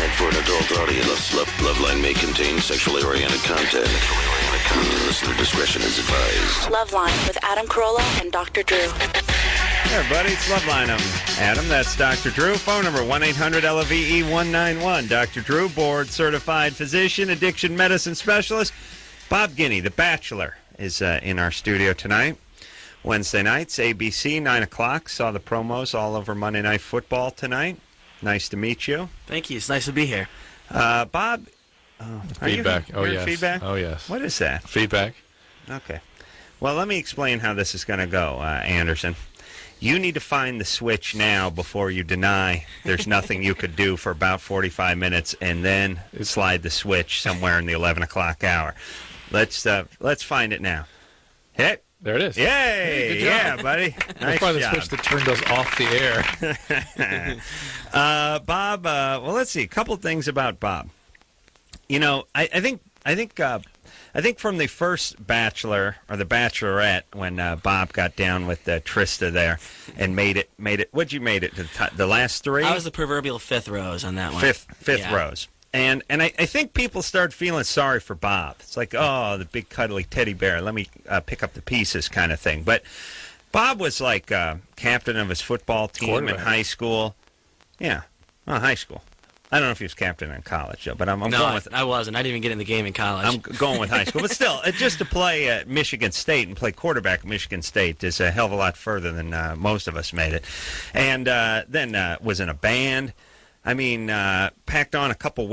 meant for an adult audience. Loveline may contain sexually oriented content. Listener discretion is advised. Loveline with Adam Carolla and Dr. Drew. Hey everybody, it's Loveline. I'm Adam, that's Dr. Drew. Phone number 1-800-LOVE-191. Dr. Drew, board-certified physician, addiction medicine specialist. Bob Guiney, the Bachelor, is in our studio tonight. Wednesday nights, ABC, 9 o'clock. Saw the promos all over Monday Night Football tonight. Nice to meet you. Thank you. It's nice to be here. Bob, feedback. You're in feedback? Oh, yes. What is that? Feedback. Okay. Well, let me explain how this is going to go, Anderson. You need to find the switch now before you deny there's nothing you could do for about 45 minutes and then slide the switch somewhere in the 11 o'clock hour. Let's find it now. Hit. There it is. Yay! Hey, Yeah, buddy. Nice probably job. the switch that turned us off the air. Bob, well, let's see. A couple things about Bob. You know, I think from the first Bachelor or the Bachelorette when Bob got down with Trista there and made it. What'd you made it to the last three? I was the proverbial fifth rose on that one. Fifth rose. And I think people started feeling sorry for Bob. It's like, oh, the big cuddly teddy bear. Let me pick up the pieces kind of thing. But Bob was like captain of his football team in high school. Yeah, well, high school. I don't know if he was captain in college, though, but I'm going with... I wasn't. I didn't even get in the game in college. I'm going with high school. But still, just to play at Michigan State and play quarterback at Michigan State is a hell of a lot further than most of us made it. And then was in a band. I mean, packed on a couple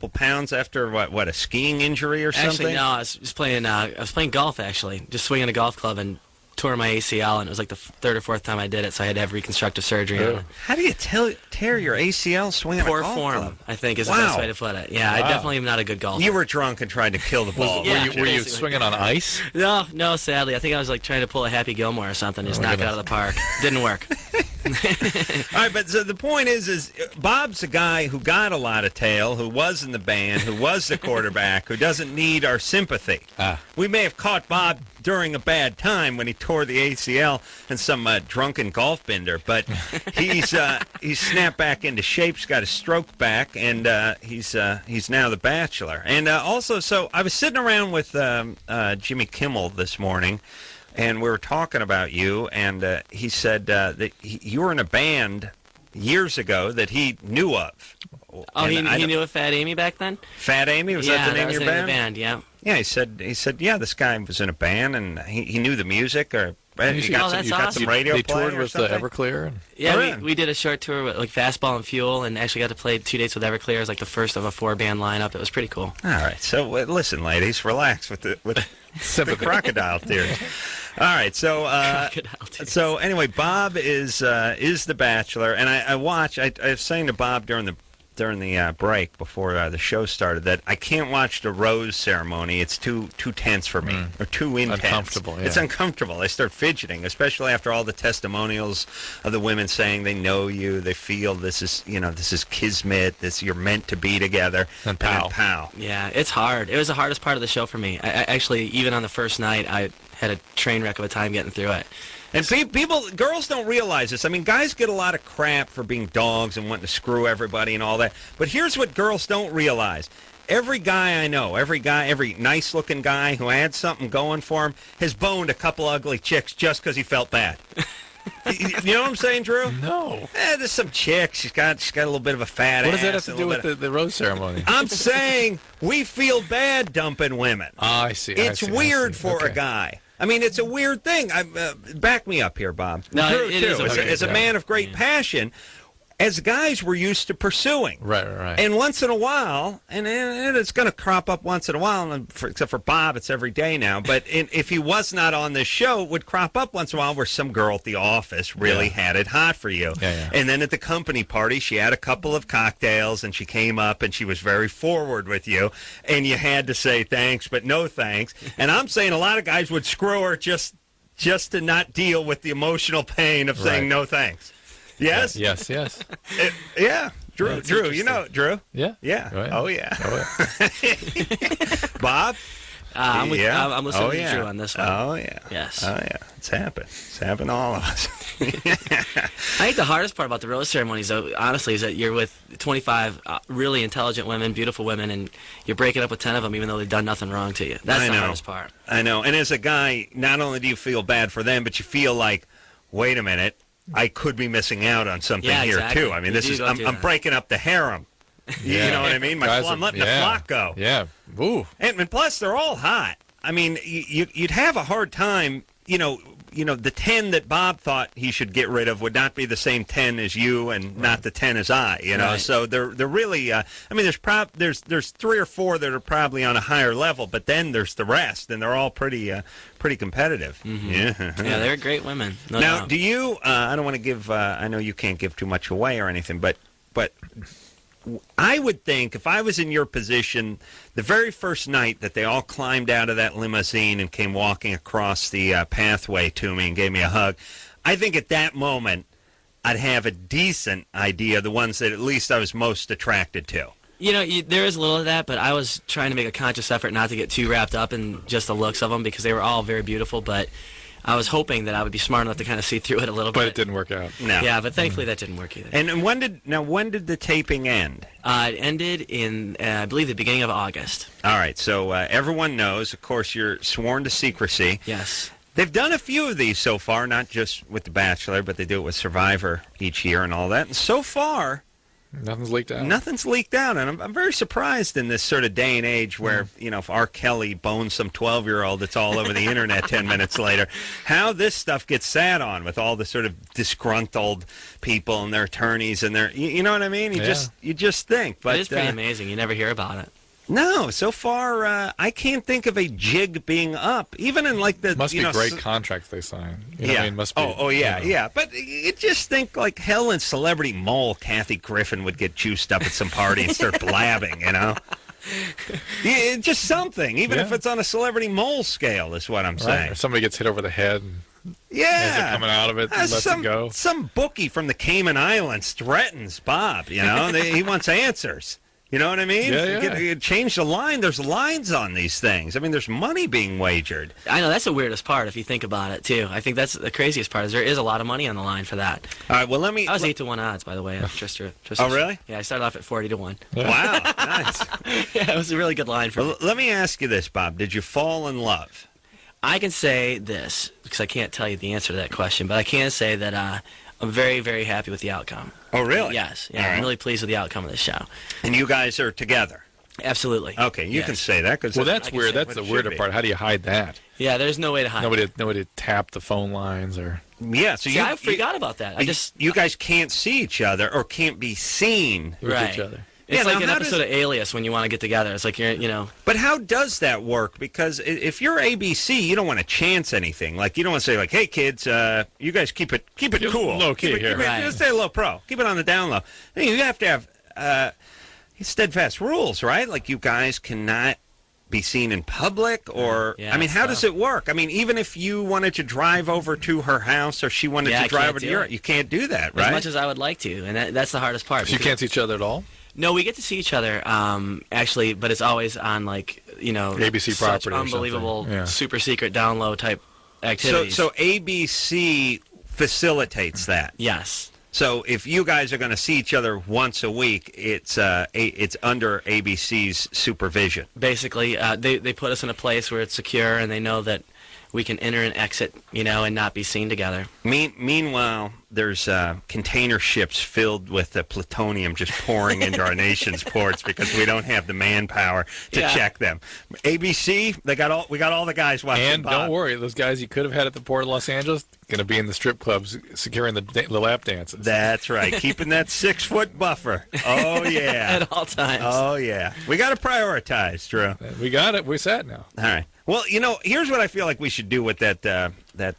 pounds after what a skiing injury or something. Actually, no, I was playing golf actually, just swinging a golf club and tore my ACL, and it was like the third or fourth time I did it, so I had to have reconstructive surgery on it. How do you tear your ACL swinging a golf club? Poor form, I think, is the best way to put it. Yeah, I definitely am not a good golfer. You were drunk and tried to kill the ball. Were you swinging on ice? No, sadly. I think I was like trying to pull a Happy Gilmore or something, just knock it out of the park. Didn't work. All right, but so the point is Bob's a guy who got a lot of tail, who was in the band, who was the quarterback, who doesn't need our sympathy. We may have caught Bob during a bad time when he tore the ACL and some drunken golf bender, but he's snapped back into shape. He's got his stroke back, and he's now the Bachelor. And also, so I was sitting around with Jimmy Kimmel this morning, and we were talking about you, and he said that you were in a band years ago that he knew of. Oh, he knew of Fat Amy back then? Fat Amy? Was that the name of your band? Band, yeah. Yeah, he said, yeah, this guy was in a band, and he knew the music, or you got some radio They play toured or with something? Everclear? Yeah, we did a short tour with like Fastball and Fuel, and actually got to play 2 dates with Everclear. It was like the first of a 4-band lineup. It was pretty cool. All right, so listen, ladies, relax with the crocodile tears. All right, so anyway, Bob is the Bachelor, and I was saying to Bob during the break before the show started that I can't watch the rose ceremony. It's too tense for me, or too intense. Uncomfortable. Yeah. It's uncomfortable. I start fidgeting, especially after all the testimonials of the women saying they know you, they feel this is kismet, you're meant to be together. And pow. Yeah, it's hard. It was the hardest part of the show for me. I actually, even on the first night, I had a train wreck of a time getting through it. And girls don't realize this. I mean, guys get a lot of crap for being dogs and wanting to screw everybody and all that. But here's what girls don't realize. Every guy I know, every nice-looking guy who had something going for him has boned a couple ugly chicks just because he felt bad. You know what I'm saying, Drew? No. There's some chick. She's got a little bit of a fat ass. What does that have to do with the rose ceremony? I'm saying we feel bad dumping women. Oh, I see. It's weird for a guy. I mean, it's a weird thing. Back me up here, Bob. No, Drew, it is as a man of great passion, as guys we're used to pursuing. Right. And once in a while, and it's going to crop up once in a while, except for Bob, it's every day now, but if he was not on this show, it would crop up once in a while where some girl at the office really had it hot for you. Yeah. And then at the company party, she had a couple of cocktails, and she came up, and she was very forward with you, and you had to say thanks, but no thanks. And I'm saying a lot of guys would screw her just to not deal with the emotional pain of saying no thanks. Yes? Yes. Yeah. Drew, you know Drew? Yeah. Yeah. Oh, yeah. Oh, yeah. Oh, yeah. Bob? I'm listening to Drew on this one. Oh, yeah. Yes. Oh, yeah. It's happened. It's happened to all of us. I think the hardest part about the rose ceremonies, though, honestly, is that you're with 25 really intelligent women, beautiful women, and you're breaking up with 10 of them even though they've done nothing wrong to you. That's the hardest part. I know. And as a guy, not only do you feel bad for them, but you feel like, wait a minute, I could be missing out on something here, too. I mean, I'm breaking up the harem. Yeah. You know what I mean? I'm letting the flock go. Yeah. Ooh. And plus, they're all hot. I mean, you'd have a hard time, the 10 that Bob thought he should get rid of would not be the same 10 as you and not the 10 as I, Right. So they're really, there's 3 or 4 that are probably on a higher level, but then there's the rest, and they're all pretty competitive. Mm-hmm. Yeah. Yeah, they're great women. No Now, doubt. do you, I don't want to give, I know you can't give too much away or anything, but I would think if I was in your position, the very first night that they all climbed out of that limousine and came walking across the pathway to me and gave me a hug, I think at that moment I'd have a decent idea of the ones that at least I was most attracted to. There is a little of that, but I was trying to make a conscious effort not to get too wrapped up in just the looks of them because they were all very beautiful, but I was hoping that I would be smart enough to kind of see through it a little bit. But it didn't work out. No. Yeah, but thankfully that didn't work either. And when did the taping end? It ended in, I believe, the beginning of August. All right, so everyone knows, of course, you're sworn to secrecy. Yes. They've done a few of these so far, not just with The Bachelor, but they do it with Survivor each year and all that. And so far, nothing's leaked out. Nothing's leaked out, and I'm very surprised in this sort of day and age where, if R. Kelly bones some 12-year-old that's all over the internet 10 minutes later, how this stuff gets sat on with all the sort of disgruntled people and their attorneys and their, you know what I mean? You just think. But it is pretty amazing. You never hear about it. No, so far I can't think of a jig being up, even in like the must be great contracts they sign. You know what I mean? Must be, yeah. But you just think like hell and celebrity mole Kathy Griffin would get juiced up at some party and start blabbing, Yeah, just something, even if it's on a celebrity mole scale, is what I'm saying. Or somebody gets hit over the head. And yeah, coming out of it, lets it go. Some bookie from the Cayman Islands threatens Bob. He wants answers. You know what I mean? Yeah. Change the line. There's lines on these things. I mean, there's money being wagered. I know, that's the weirdest part if you think about it, too. I think that's the craziest part is there is a lot of money on the line for that. All right, well, I was 8-1 odds, by the way. Oh, really? Yeah, I started off at 40-1. Wow, nice. Yeah, it was a really good line for me. Let me ask you this, Bob. Did you fall in love? I can say this, because I can't tell you the answer to that question, but I can say that I'm very, very happy with the outcome. Oh, really? Yes. Yeah, All right. I'm really pleased with the outcome of this show. And you guys are together? Absolutely. Okay, you can say that. Cause that's weird. That's the weirder part. How do you hide that? Yeah, there's no way to hide it. Nobody tapped the phone lines or... Yeah, so I forgot about that. You guys can't see each other or can't be seen with each other. It's like an episode of Alias when you want to get together. It's like But how does that work? Because if you're ABC, you don't want to chance anything. Like you don't want to say like, "Hey kids, you guys keep it cool, low key here, just stay low pro, keep it on the down low." You have to have steadfast rules, right? Like you guys cannot be seen in public, or how does it work? I mean, even if you wanted to drive over to her house or she wanted to drive over to yours, you can't do that, right? As much as I would like to, and that's the hardest part. So you can't see each other at all? No, we get to see each other, actually, but it's always on, ABC such property unbelievable, or super secret down low type activities. So ABC facilitates that. Yes. So if you guys are going to see each other once a week, it's under ABC's supervision. Basically, they put us in a place where it's secure, and they know that we can enter and exit, and not be seen together. Meanwhile, there's container ships filled with plutonium just pouring into our nation's ports because we don't have the manpower to check them. ABC, we got all the guys watching. And Bob. don't worry, those guys you could have had at the port of Los Angeles going to be in the strip clubs securing the lap dances. That's right, keeping that 6-foot buffer. Oh yeah, at all times. Oh yeah, we got to prioritize, Drew. We got it. We're set now. All right. Well, here's what I feel like we should do with that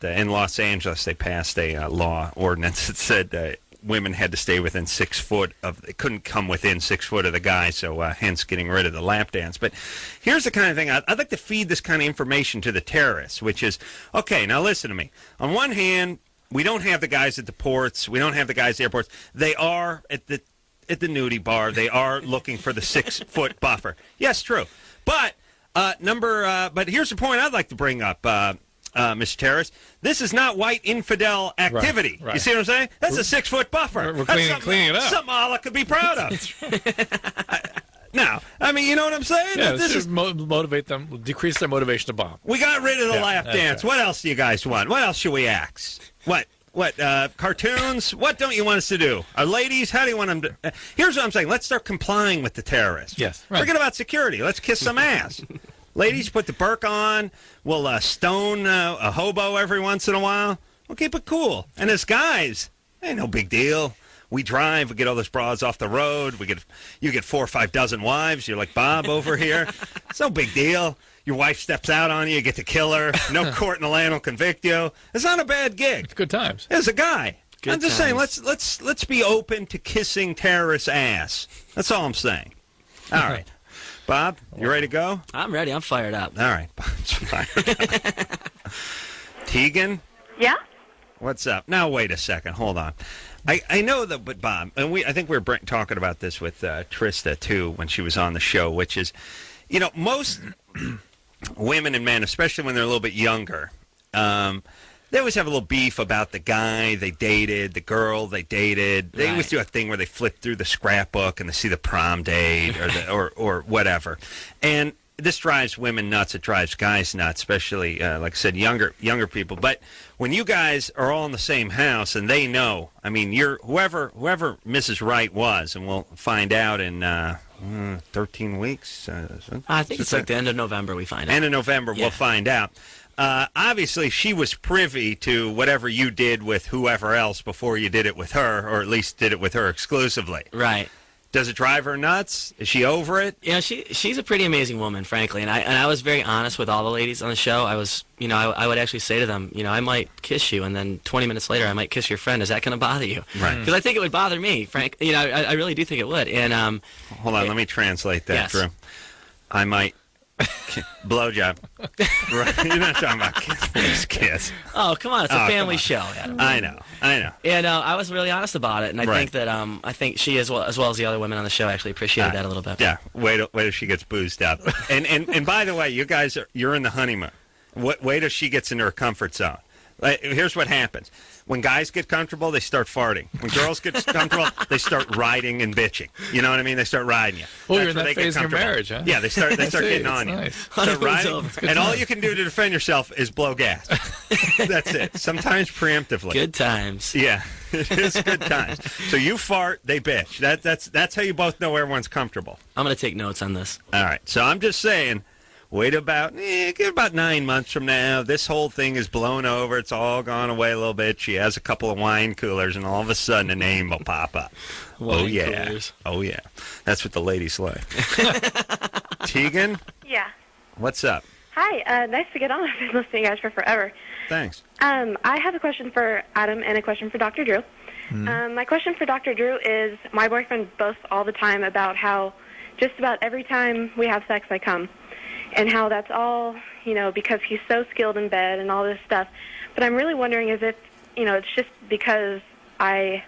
in Los Angeles, they passed a law ordinance that said women had to stay within 6 foot they couldn't come within 6 foot of the guy, so hence getting rid of the lap dance. But here's the kind of thing, I'd like to feed this kind of information to the terrorists, which is, okay, now listen to me. On one hand, we don't have the guys at the ports, we don't have the guys at the airports. They are at the nudie bar, they are looking for the 6 foot buffer. Yes, true. But But here's the point I'd like to bring up, Mr. Terrace. This is not white infidel activity. Right. You see what I'm saying? That's a 6-foot buffer. We're That's cleaning it up. Something Allah could be proud of. No, I mean, you know what I'm saying? Yeah, This is. motivate them, decrease their motivation to bomb. We got rid of the lap that's dance. right. What else do you guys want? What else should we ask? What? Cartoons? What don't you want us to do? Ladies, how do you want them to... Here's what I'm saying. Let's start complying with the terrorists. Yes, right. Forget about security. Let's kiss some ass. Ladies, put the burqa on. We'll stone a hobo every once in a while. We'll keep it cool. And as guys, ain't no big deal. We drive. We get all those broads off the road. You get 4 or 5 dozen wives. You're like Bob over here. It's no big deal. Your wife steps out on you. You get to kill her. No court in the land will convict you. It's not a bad gig. It's good times. As a guy, Good I'm just times. saying. Let's be open to kissing terrorists' ass. That's all I'm saying. All right, Bob, you ready to go? I'm ready. I'm fired up. All right, Bob's fired up. Tegan, Yeah? what's up? Now wait a second. Hold on. I know that, but Bob, and I think we were talking about this with Trista too when she was on the show, which is, most women and men, especially when they're a little bit younger, they always have a little beef about the guy they dated, the girl they dated. They always do a thing where they flip through the scrapbook and they see the prom date or whatever. And this drives women nuts. It drives guys nuts, especially, like I said, younger people. But when you guys are all in the same house and they know, I mean, you're whoever Mrs. Wright was, and we'll find out in 13 weeks. I think it's like the end of November we find out. End of November, Yeah. we'll find out. Obviously, she was privy to whatever you did with whoever else before you did it with her, or at least did it with her exclusively. Right. Does it drive her nuts? Is she over it? She's a pretty amazing woman, frankly, and I was very honest with all the ladies on the show. I was, I would actually say to them, I might kiss you, and then 20 minutes later, I might kiss your friend. Is that going to bother you? Right. Because I think it would bother me, Frank. I really do think it would. And Hold on, let me translate that, Yes. Drew. I might blowjob. Right? You're not talking about kiss. oh, come on, it's a Oh, family come show. Adam. I know. And I was really honest about it, and I Right. think that I think she as well as the other women on the show actually appreciated that a little bit. Yeah, wait till she gets boozed up. And by the way, you guys you're in the honeymoon. Wait till she gets into her comfort zone. Here's what happens. When guys get comfortable, they start farting. When girls get comfortable, they start riding and bitching. You know what I mean? They start riding you. Oh, That's you're in where that they get phase in your comfortable. marriage, huh? Yeah, they start I see, getting that's on you. nice. Start Honeymoon's riding, over. and all you can do to defend yourself is blow gas. That's it. Sometimes preemptively. Good times. Yeah, it is good times. So you fart, they bitch. That's how you both know everyone's comfortable. I'm going to take notes on this. All right. So I'm just saying, wait about 9 months from now. This whole thing is blown over. It's all gone away a little bit. She has a couple of wine coolers, and all of a sudden a name will pop up. Wine oh yeah. coolers. Oh yeah. That's what the ladies like. Tegan, Yeah. what's up? Hi, nice to get on. I've been listening to you guys for forever. Thanks. I have a question for Adam and a question for Dr. Drew. My question for Dr. Drew is, my boyfriend boasts all the time about how just about every time we have sex, I come. And how that's all, because he's so skilled in bed and all this stuff. But I'm really wondering if it's just because I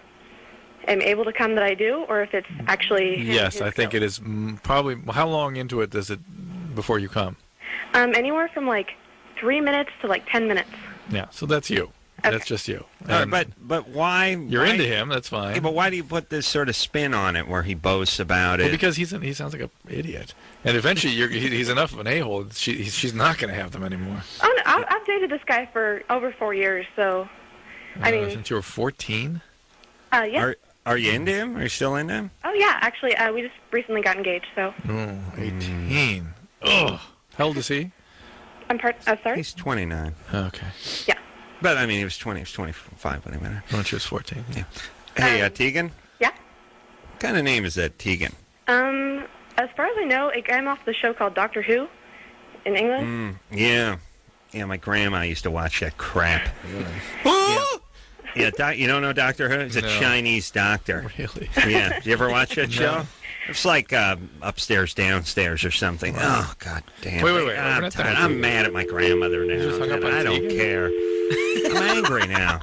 am able to come that I do, or if it's actually Yes, his I think skill. it is probably. How long into it does it before you come? Anywhere from like 3 minutes to like 10 minutes. Yeah, so that's you. Okay. That's just you. All And right, but why? you're why- into him. That's fine. Yeah, but why do you put this sort of spin on it where he boasts about it? Well, because he sounds like an idiot, and eventually he's enough of an a-hole. She's not going to have them anymore. Oh, no, I've dated this guy for over 4 years, so, I mean, Since you were 14. yeah. Are you into him? Are you still into him? Oh, yeah, actually, we just recently got engaged, so. Oh, 18. Ugh. How old is he? I'm sorry? He's 29. Okay. Yeah. But, I mean, he was 25 when he met her. When she was 14. Yeah. Hey, Tegan? Yeah? What kind of name is that, Tegan? As far as I know, it came off the show called Doctor Who in England. Yeah. Yeah, my grandma used to watch that crap. Yeah, you don't know Doctor Who? He's a No. Chinese doctor. Really? Yeah. You ever watch that show? It's like upstairs, downstairs or something. Oh, God damn. Wait. We're I'm not tired. talking I'm about mad at my grandmother now. just hung up and on I don't Tegan? care. I'm angry now.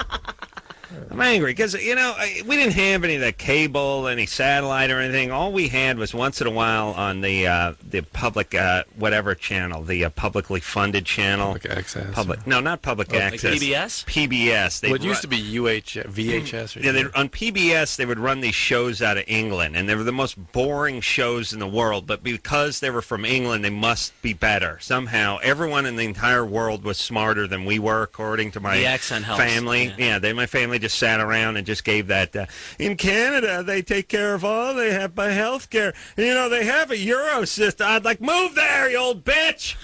I'm angry because, we didn't have any of that cable, any satellite or anything. All we had was once in a while on the public, whatever channel, the publicly funded channel. Public access. No, not public access. Like PBS? PBS. Well, it used to be VHS. Or Yeah, on PBS, they would run these shows out of England, and they were the most boring shows in the world. But because they were from England, they must be better. Somehow, everyone in the entire world was smarter than we were, according to my The accent helps. family. Yeah, my family just sat around and just gave that. In Canada, they take care of all. They have my health care. They have a Euro system. I'd like, move there, you old bitch.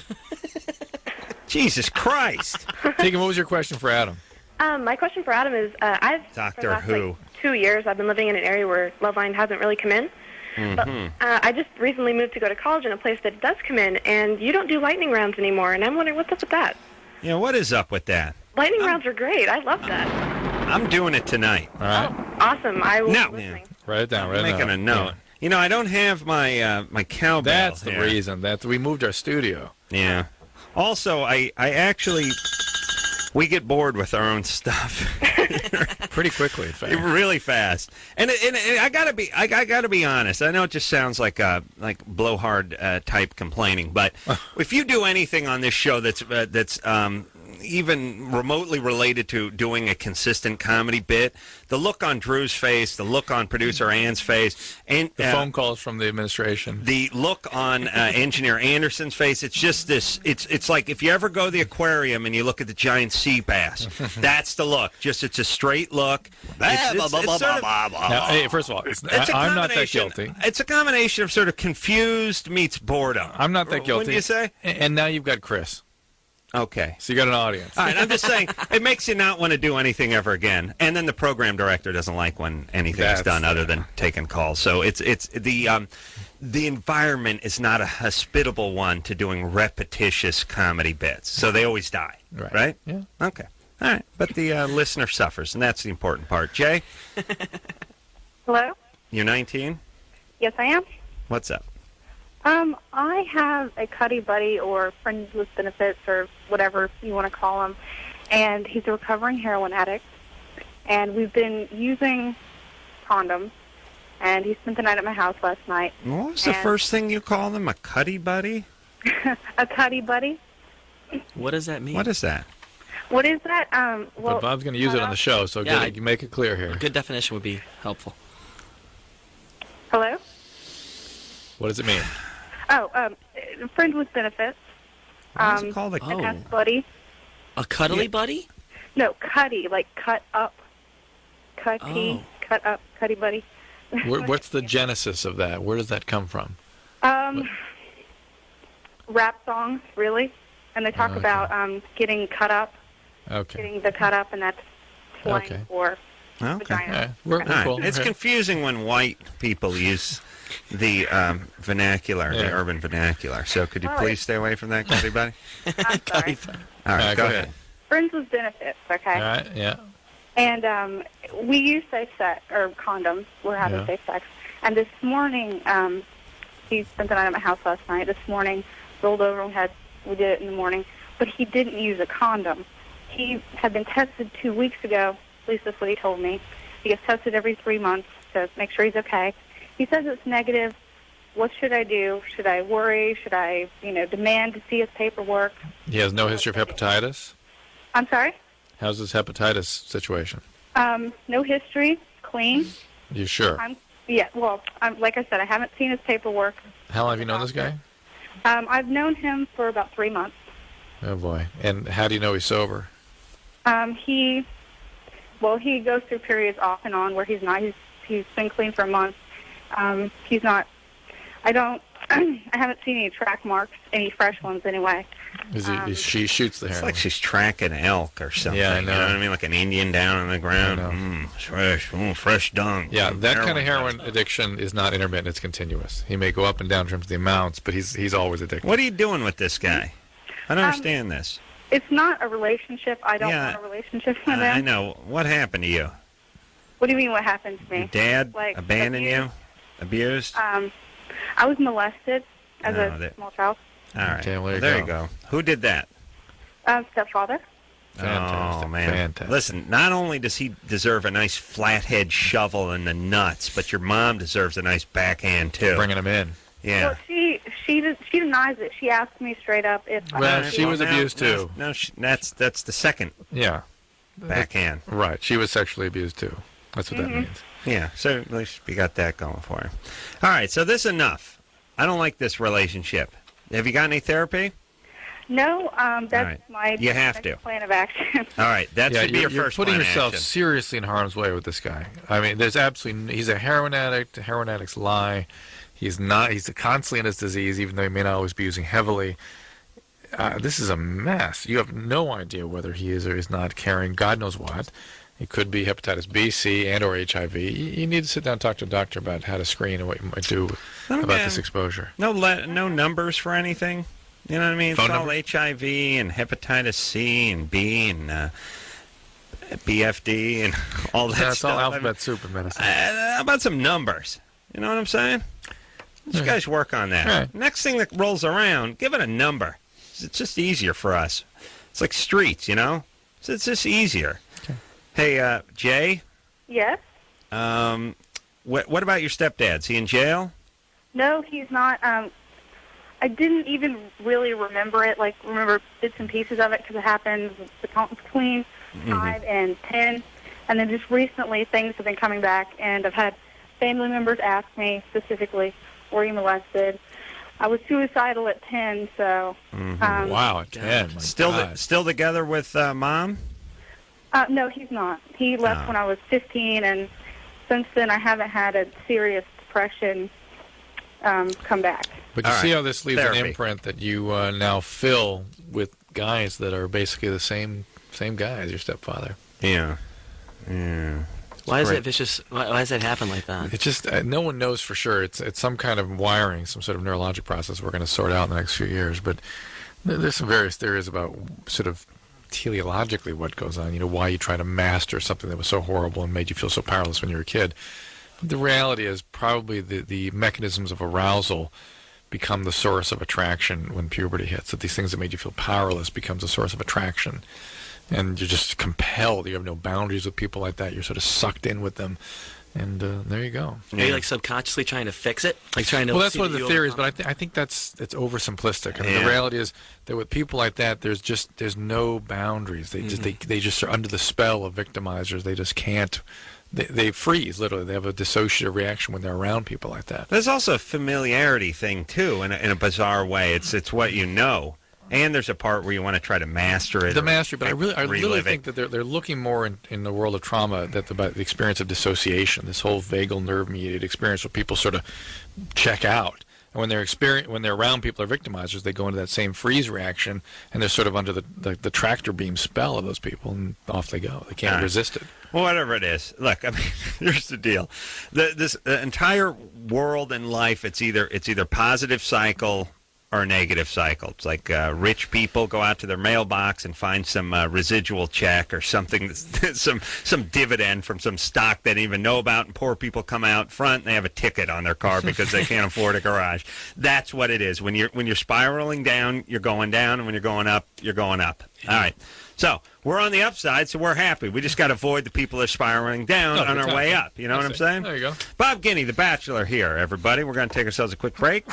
Jesus Christ. Tegan, what was your question for Adam? My question for Adam is, for Doctor the last, Who. 2 years, I've been living in an area where Loveline hasn't really come in. But I just recently moved to go to college in a place that does come in, and you don't do lightning rounds anymore, and I'm wondering what's up with that. Yeah, what is up with that? Lightning rounds are great. I love that. I'm doing it tonight. All right. Awesome. I will No. be listening. Write it down. I'm making a note. I don't have my cowbell. That's the here. reason. We moved our studio. Yeah. Also, I actually, we get bored with our own stuff Pretty quickly, in fact. really fast. And I gotta be honest. I know it just sounds like blowhard type complaining, but if you do anything on this show that's even remotely related to doing a consistent comedy bit, the look on Drew's face, the look on producer Ann's face, and The phone calls from the administration. the look on engineer Anderson's face, it's just this. It's like if you ever go to the aquarium and you look at the giant sea bass, that's the look. Just it's a straight look. It's sort of- Now, hey, first of all, I'm not that guilty. It's a combination of sort of confused meets boredom. I'm not that guilty. Wouldn't you say? And now you've got Chris. Okay. So you got an audience. All right, I'm just saying it makes you not want to do anything ever again. And then the program director doesn't like when anything is done other than taking calls. So it's the environment is not a hospitable one to doing repetitious comedy bits. So they always die. Right? Yeah. Okay. All right. But the listener suffers, and that's the important part. Jay, Hello? you're 19? Yes, I am. What's up? I have a cuddy buddy or friends with benefits or whatever you want to call him, and he's a recovering heroin addict, and we've been using condoms, and he spent the night at my house last night. What was the first thing you called him? A cuddy buddy? A cuddy buddy? What does that mean? What is that? What is that? Well, But Bob's going to use it on the show, so you make it clear here. A good definition would be helpful. Hello? What does it mean? Oh, friend with benefits. Why is it called a An ass buddy. A cuddly buddy? No, cuddy, like cut up. Cutty, cut up, cuddy buddy. What's the genesis of that? Where does that come from? Rap songs, really. And they talk about getting cut up, getting the cut up, and that's slang for vagina. We're cool. It's confusing when white people use the vernacular, the urban vernacular. So could you please stay away from that, everybody? I'm sorry. All right, go ahead. Friends with benefits, okay? All right, yeah. And we use safe sex, or condoms. We're having safe sex. And this morning, he spent the night at my house last night. This morning, rolled over and we did it in the morning. But he didn't use a condom. He had been tested 2 weeks ago. At least that's what he told me. He gets tested every 3 months to make sure he's okay. He says it's negative. What should I do? Should I worry? Should I, demand to see his paperwork? He has no history of hepatitis? I'm sorry? How's his hepatitis situation? No history. Clean. You sure? Like I said, I haven't seen his paperwork. How long have you known this guy? I've known him for about 3 months. Oh, boy. And how do you know he's sober? He goes through periods off and on where he's not. He's been clean for a month. He's not. I haven't seen any track marks, any fresh ones anyway. She shoots the It's heroin. like she's tracking elk or something. Yeah, I know. You know what I mean? Like an Indian down on the ground. I know. Fresh, fresh dung. Yeah, that kind of heroin touch. addiction is not intermittent; it's continuous. He may go up and down in terms of the amounts, but he's always addicted. What are you doing with this guy? I don't understand this. It's not a relationship. I don't want a relationship with him. I know. What happened to you? What do you mean? What happened to me? Your dad Like, abandoned you? Abused? I was molested as a small child. All right. Okay, well, There you go. Who did that? Stepfather. Fantastic. Oh, man. Fantastic. Listen, not only does he deserve a nice flathead shovel in the nuts, but your mom deserves a nice backhand, too. Bringing him in. Yeah. Well, she denies it. She asked me straight up if Well, she was abused, too. No, that's the second Yeah. backhand. Right. She was sexually abused, too. That's what that means. Yeah, so at least we got that going for him. All right, so this is enough. I don't like this relationship. Have you got any therapy? No, that's right. my You have next to. plan of action. All right, that should be your you're first putting plan of yourself action. seriously in harm's way with this guy. I mean, there's absolutely he's a heroin addict. Heroin addicts lie. He's not. He's constantly in his disease, even though he may not always be using heavily. This is a mess. You have no idea whether he is or is not carrying God knows what. It could be hepatitis B, C, and or HIV. You need to sit down and talk to a doctor about how to screen and what you might do about this exposure. No numbers for anything. You know what I mean? Phone it's all numbers? HIV and hepatitis C and B and BFD and all that That's stuff. all alphabet soup in medicine. How about some numbers? You know what I'm saying? You guys work on that. Right. Next thing that rolls around, give it a number. It's just easier for us. It's like streets, you know? So it's just easier. Okay. Hey, Jay, Yes. what about your stepdad? Is he in jail? No, he's not. I didn't even really remember it. Remember bits and pieces of it because it happened between 5 and 10, and then just recently things have been coming back, and I've had family members ask me specifically, "Were you molested?" I was suicidal at 10, so. Wow, at 10. My God. Still together with Mom? No, he's not. He left when I was 15, and since then I haven't had a serious depression come back. But you All see right. how this leaves Therapy. an imprint that you now fill with guys that are basically the same guy as your stepfather. Yeah. Why is it vicious? Why does that happen like that? It's just no one knows for sure. It's some kind of wiring, some sort of neurologic process we're going to sort out in the next few years. But there's some various theories about sort of teleologically what goes on. You know, why you try to master something that was so horrible and made you feel so powerless when you were a kid. But the reality is probably the mechanisms of arousal become the source of attraction when puberty hits. That these things that made you feel powerless becomes a source of attraction. And you're just compelled. You have no boundaries with people like that. You're sort of sucked in with them. And there you go. Are you subconsciously trying to fix it? Trying to. Well, that's see one of that the you theories, overcome but I think it's oversimplistic. I mean, Yeah. the reality is that with people like that, there's no boundaries. They just they just are under the spell of victimizers. They just can't. They freeze, literally. They have a dissociative reaction when they're around people like that. There's also a familiarity thing, too, in a bizarre way. It's what you know. And there's a part where you want to try to master it. The mastery, but I really relive think it. that they're looking more in the world of trauma about the experience of dissociation, this whole vagal nerve mediated experience where people sort of check out. And when they're around people or victimizers, they go into that same freeze reaction, and they're sort of under the tractor beam spell of those people, and off they go. They can't resist it. Well, whatever it is. Look, I mean, here's the deal. The entire world and life, it's either positive cycle or a negative cycle. It's like rich people go out to their mailbox and find some residual check or something, some dividend from some stock they didn't even know about, and poor people come out front and they have a ticket on their car because they can't afford a garage. That's what it is. When you're spiraling down, you're going down, and when you're going up, you're going up. All right. So we're on the upside, so we're happy. We just got to avoid the people that are spiraling down on our way up. You know what I'm saying? There you go. Bob Guiney, the Bachelor, here, everybody. We're going to take ourselves a quick break.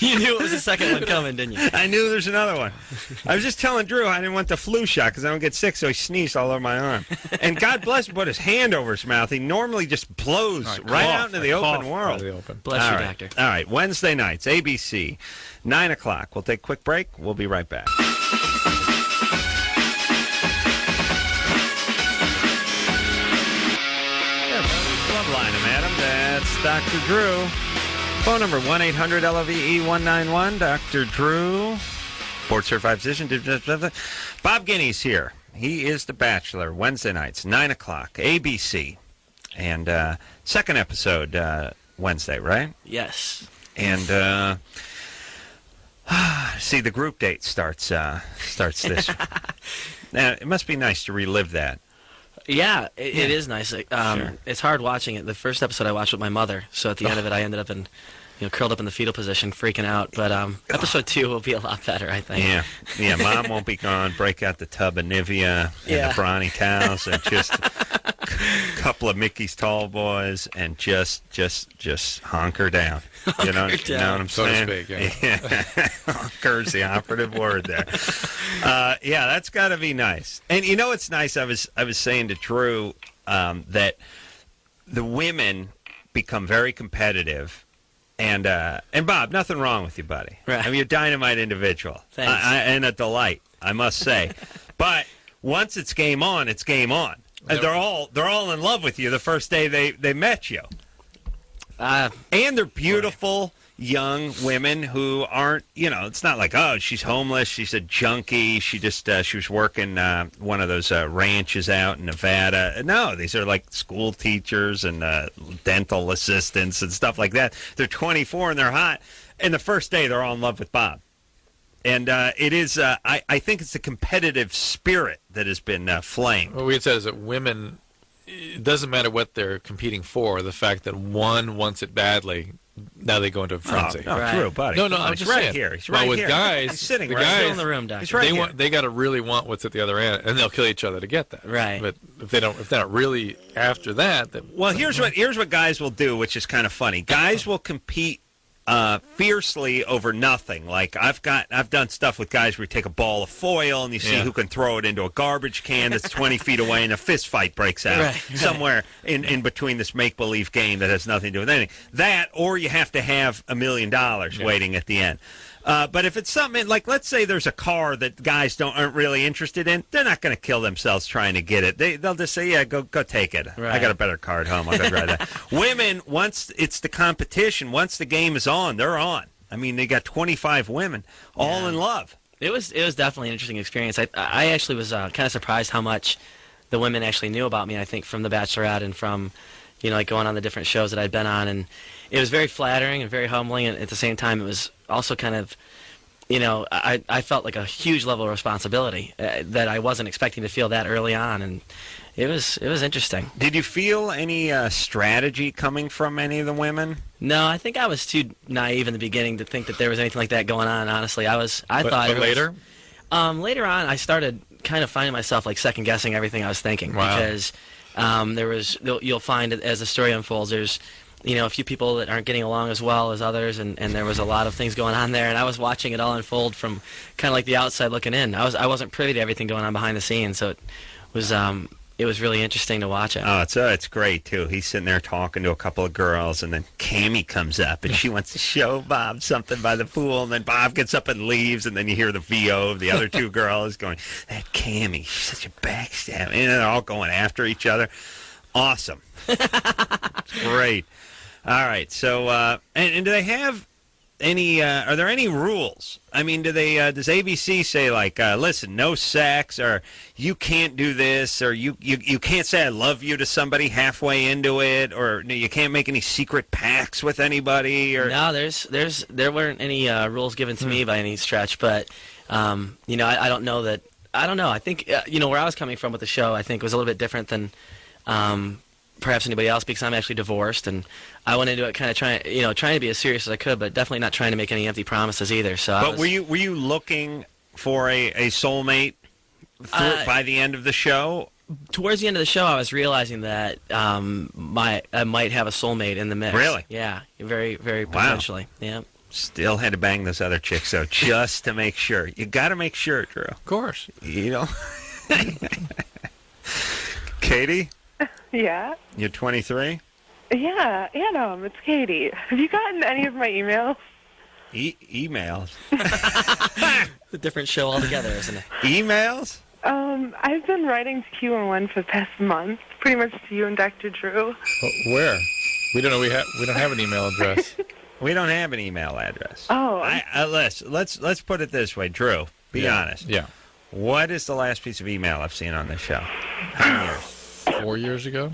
You knew it was the second one coming, didn't you? I knew there's another one. I was just telling Drew I didn't want the flu shot because I don't get sick, so he sneezed all over my arm. And God bless him, put his hand over his mouth. He normally just blows right out into the open world. Bless All you, right. doctor. All right, Wednesday nights, ABC, 9 o'clock. We'll take a quick break. We'll be right back. Loveline, madam. That's Dr. Drew. Phone number 1-800-LOVE-191. Dr. Drew, board-certified physician. Bob Guiney's here. He is the Bachelor. Wednesday nights, 9 o'clock, ABC. And second episode Wednesday, right? Yes. And see, the group date starts this. Now, it must be nice to relive that. Yeah, it is nice. Sure. It's hard watching it. The first episode I watched with my mother, so at the end of it, I ended up in curled up in the fetal position, freaking out. But episode 2 will be a lot better, I think. Yeah. Mom won't be gone. Break out the tub of Nivea and the brawny towels and just a couple of Mickey's Tall Boys and just hunker down. You know what I'm so saying? to speak, yeah. Hunker's the operative word there. That's got to be nice. And you know what's nice? I was saying to Drew that the women become very competitive. And Bob, nothing wrong with you, buddy. Right. I mean, you're a dynamite individual. Thanks. And a delight, I must say. But once it's game on, it's game on. And they're all in love with you the first day they met you. And they're beautiful young women who aren't, it's not like, oh, she's homeless, she's a junkie, she was working one of those ranches out in Nevada. No, these are like school teachers and dental assistants and stuff like that. They're 24 and they're hot. And the first day, they're all in love with Bob. And it is, I think it's the competitive spirit that has been flamed. What we had said is that women, it doesn't matter what they're competing for, the fact that one wants it badly, now they go into a frenzy. Oh, no, Drew, buddy. No, I'm just right saying. here. He's right with here. guys, he's sitting the right guys, Still in the room, Doctor. He's right here. they got to really want what's at the other end, and they'll kill each other to get that. Right. But if they're not really after that, then Well, here's what guys will do, which is kind of funny. Guys will compete fiercely over nothing. Like I've done stuff with guys where you take a ball of foil and you see who can throw it into a garbage can that's 20 feet away, and a fist fight breaks out somewhere in between this make-believe game that has nothing to do with anything. That, or you have to have $1 million waiting at the end. But if it's something like, let's say there's a car that guys aren't really interested in, they're not going to kill themselves trying to get it. They'll just say, yeah, go take it. Right. I got a better car at home. I'll go drive that. Women, once it's the competition, once the game is on, they're on. I mean, they got 25 women all in love. It was definitely an interesting experience. I actually was kind of surprised how much the women actually knew about me, I think, from The Bachelorette and from, like going on the different shows that I'd been on. And it was very flattering and very humbling, and at the same time, it was also kind of, I felt like a huge level of responsibility that I wasn't expecting to feel that early on, and it was interesting. Did you feel any strategy coming from any of the women? No, I think I was too naive in the beginning to think that there was anything like that going on. Honestly, thought. But later, later on, I started kind of finding myself like second guessing everything I was thinking because you'll find as the story unfolds, there's a few people that aren't getting along as well as others, and there was a lot of things going on there, and I was watching it all unfold from kind of like the outside looking in. I wasn't privy to everything going on behind the scenes, so it was really interesting to watch it. Oh, it's great too. He's sitting there talking to a couple of girls, and then Cammie comes up, and she wants to show Bob something by the pool, and then Bob gets up and leaves, and then you hear the VO of the other two girls going, "That Cammie, she's such a backstab," and they're all going after each other. Awesome. It's great. All right. So, and do they have any? Are there any rules? I mean, does ABC say like, listen, no sex, or you can't do this, or you can't say I love you to somebody halfway into it, or you can't make any secret pacts with anybody, or no, there weren't any rules given to me by any stretch, but I don't know that. I don't know. I think where I was coming from with the show, I think was a little bit different than perhaps anybody else, because I'm actually divorced, and I went into it kind of trying to be as serious as I could, but definitely not trying to make any empty promises either. So, were you looking for a soulmate by the end of the show? Towards the end of the show, I was realizing that I might have a soulmate in the mix. Really? Yeah, very, very potentially. Wow. Yeah. Still had to bang those other chicks, though, just to make sure. You got to make sure, Drew. of course. Katie? Yeah. You're 23? Yeah, Adam, it's Katie. Have you gotten any of my emails? Emails? A different show altogether, isn't it? Emails? I've been writing to Q1 for the past month, pretty much to you and Dr. Drew. Where? We don't know. We don't have an email address. We don't have an email address. Oh. Let's put it this way, Drew. Be honest. Yeah. What is the last piece of email I've seen on this show? How many years? 4 years ago.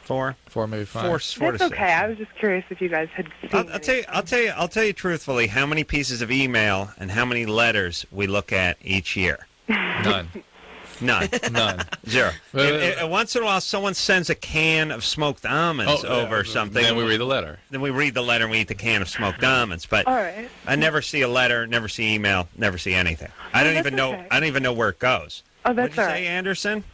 4, maybe 5. 4 That's to 6. okay. I was just curious if you guys had seen I'll tell you truthfully how many pieces of email and how many letters we look at each year. None. None. None. Zero. Once in a while, someone sends a can of smoked almonds over something. Then we read the letter. Then we read the letter and we eat the can of smoked almonds. But All right. I never see a letter, never see email, never see anything. I don't even know. Okay. I don't even know where it goes. Oh, that's What'd you all say, right. Anderson?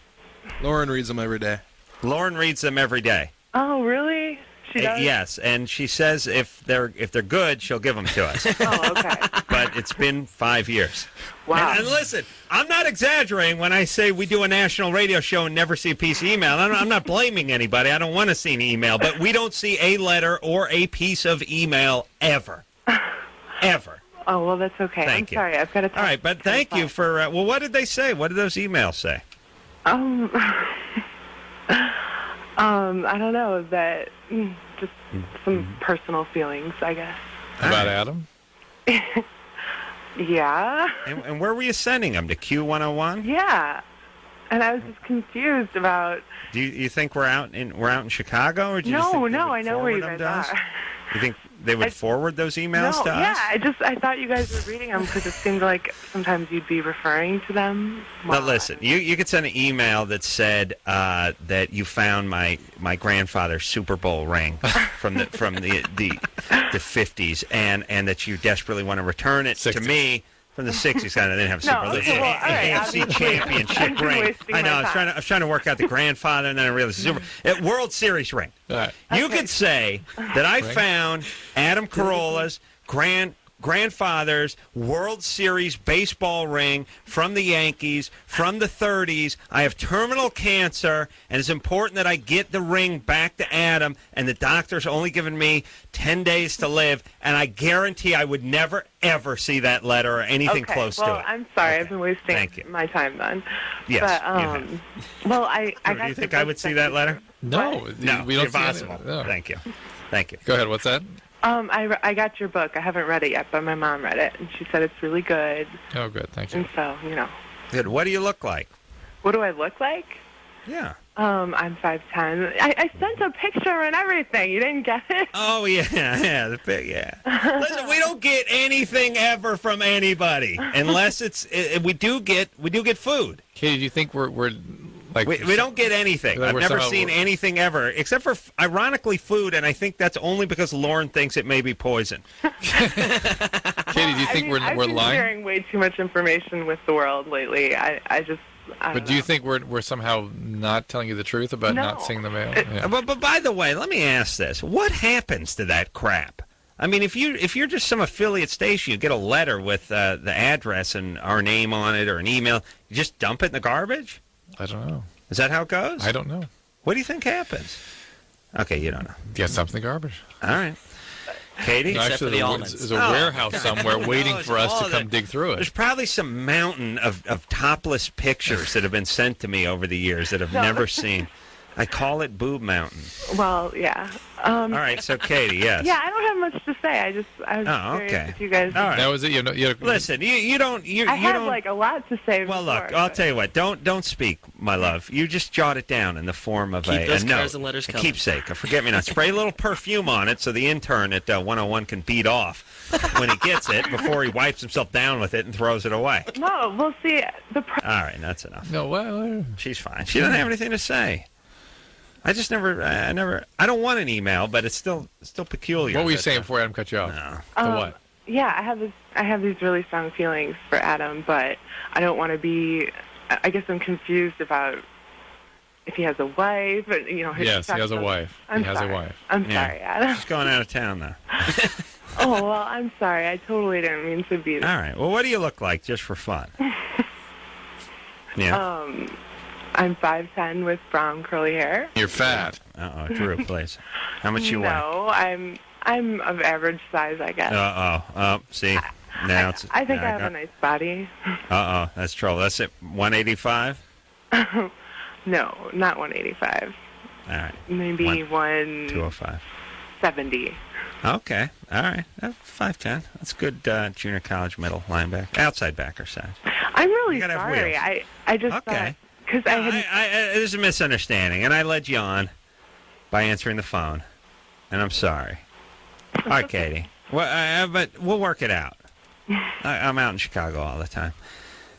Lauren reads them every day. Lauren reads them every day. Oh, really? She does? Yes, and she says if they're good, she'll give them to us. Oh, okay. But it's been 5 years. Wow. And listen, I'm not exaggerating when I say we do a national radio show and never see a piece of email. I'm not blaming anybody. I don't want to see an email, but we don't see a letter or a piece of email ever. Ever. Oh, well, that's okay. Thank you. Sorry, I've got to talk. All right, but thank you for, well, what did they say? What did those emails say? I don't know, that just some personal feelings, I guess. About Adam? Yeah. And where were you sending them? To Q101? Yeah. And I was just confused about. Do you think we're out in Chicago, or do you just think they would I know where you forward guys them to us? are. You think they would forward those emails to us? Yeah, I thought you guys were reading them because it seemed like sometimes you'd be referring to them. Now listen, you could send an email that said that you found my grandfather's Super Bowl ring from the 50s, and that you desperately want to return it 60s. to me from the 60s. I didn't have Super Bowl. okay, well, all right, AFC obviously, championship I've been ring. wasting I know. my I was trying to work out the grandfather, and then I realized Super World Series ring. All right. You Okay. could say that I found Adam Carolla's grandfather's World Series baseball ring from the Yankees from the 30s. I have terminal cancer, and it's important that I get the ring back to Adam, and the doctor's only given me 10 days to live, and I guarantee I would never, ever see that letter or anything close to it. I'm sorry. Okay. I've been wasting Thank you. my time then. Yes, But, you have. well, I Do got you think your I would see that letter? No. No, we don't see impossible. any- no. Thank you. Thank you. Go ahead. What's that? I got your book. I haven't read it yet, but my mom read it, and she said it's really good. Oh, good. Thank you. And so, Good. What do you look like? what do I look like? Yeah. I'm 5'10". I sent a picture and everything. You didn't get it? Oh yeah, the big yeah. Listen, we don't get anything ever from anybody unless we do get food. Katie, do you think we're like We don't get anything. Like I've we're never somehow- seen anything ever, except for ironically food, and I think that's only because Lauren thinks it may be poison. Katie, do you think I've we're been lying? sharing way too much information with the world lately. I don't But do you know. think we're somehow not telling you the truth about not No. seeing the mail? It- Yeah. But by the way, let me ask this: what happens to that crap? I mean, if you're just some affiliate station, you get a letter with the address and our name on it, or an email, you just dump it in the garbage? I don't know. Is that how it goes? I don't know. What do you think happens? Okay, you don't know. Get something garbage. All right. Katie? Except Actually, for the almonds. there's a Oh, warehouse God. somewhere waiting No, for us it's to all come that- dig through There's it. probably some mountain of topless pictures that have been sent to me over the years that I've never seen. I call it Boob Mountain. Well, yeah. All right, so Katie, yes. Yeah, I don't have much to say. I was Oh, curious okay. if you guys. All right. That was it. Listen, you don't. I You had don't. like a lot to say. Well, look, before, I'll but- tell you what. Don't speak, my love. You just jot it down in the form of Keep a those note, cards and letters a coming. keepsake, a forget-me-not. Spray a little perfume on it so the intern at 101 can beat off when he gets it before he wipes himself down with it and throws it away. No, we'll see. All right, that's enough. No, well, She's fine. She doesn't have anything to say. I just never. I don't want an email, but it's still peculiar. what were you that, saying before Adam cut you off? No. The what? Yeah, I have these really strong feelings for Adam, but I don't want to be. I guess I'm confused about if he has a wife. But, Yes, he has a wife. I'm He has a sorry. wife. I'm Yeah. sorry, Adam. She's going out of town now. Oh well, I'm sorry. I totally didn't mean to be. All right. Well, what do you look like, just for fun? Yeah. I'm 5'10" with brown curly hair. You're fat. Drew, please. How much you weigh? No, I'm of average size, I guess. See, now it's. I think I have a nice body. That's trouble. That's it. 185. No, not 185. All right. Maybe 205. 170. Okay. All right. 5'10". That's good junior college middle linebacker, outside backer size. I'm really You gotta have sorry. wheels. I just Okay. because I had. There's a misunderstanding, and I led you on by answering the phone, and I'm sorry. All right, Katie. Well, but we'll work it out. I'm out in Chicago all the time.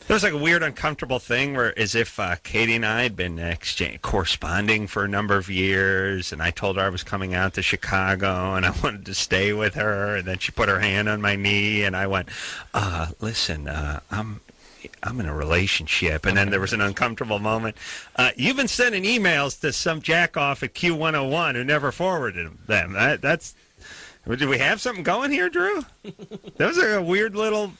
There was like a weird, uncomfortable thing where, as if Katie and I had been corresponding for a number of years, and I told her I was coming out to Chicago, and I wanted to stay with her, and then she put her hand on my knee, and I went, listen, I'm in a relationship. And then there was an uncomfortable moment. You've been sending emails to some jackoff at Q101 who never forwarded them. Did we have something going here, Drew? That was a weird little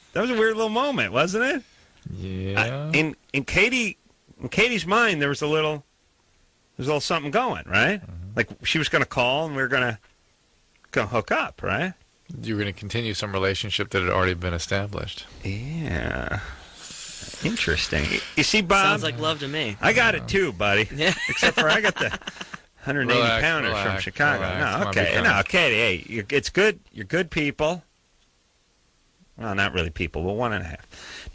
moment, wasn't it? Yeah. In Katie's mind, there was a little something going, right? Mm-hmm. Like she was going to call and we were going to hook up, right? You were going to continue some relationship that had already been established. Yeah. Interesting. You see, Bob? Sounds like love to me. I got it too, buddy. Yeah. Except for I got the 180-pounder from Chicago. Relax. No, Katie, hey, it's good. You're good people. Well, not really people, but 1.5.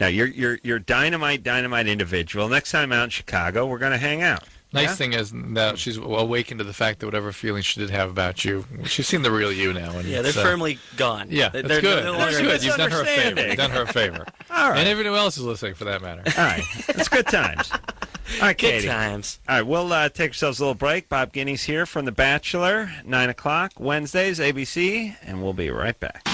Now, you're dynamite individual. Next time out in Chicago, we're going to hang out. Nice thing is now she's awakened to the fact that whatever feelings she did have about you, she's seen the real you now. And they're firmly gone. Yeah, they're good. No That's longer good. You've done her a favor. You've done her a favor. All right. And everyone else is listening, for that matter. All right. It's good times. All right, Katie. Good times. All right, we'll take ourselves a little break. Bob Guiney's here from The Bachelor, 9 o'clock, Wednesdays, ABC, and we'll be right back.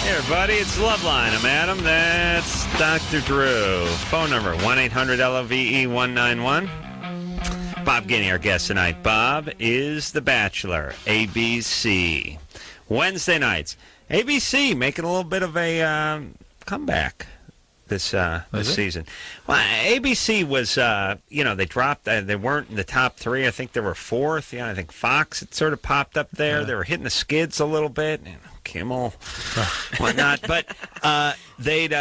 Hey, everybody, it's Loveline. I'm Adam. That's Dr. Drew. Phone number, 1-800-LOVE-191. Bob Guiney, our guest tonight. Bob is The Bachelor, ABC. Wednesday nights. ABC making a little bit of a comeback this season. Well, ABC was, they dropped, they weren't in the top 3. I think they were 4th. I think Fox had sort of popped up there. They were hitting the skids a little bit. Kimmel, whatnot, but they'd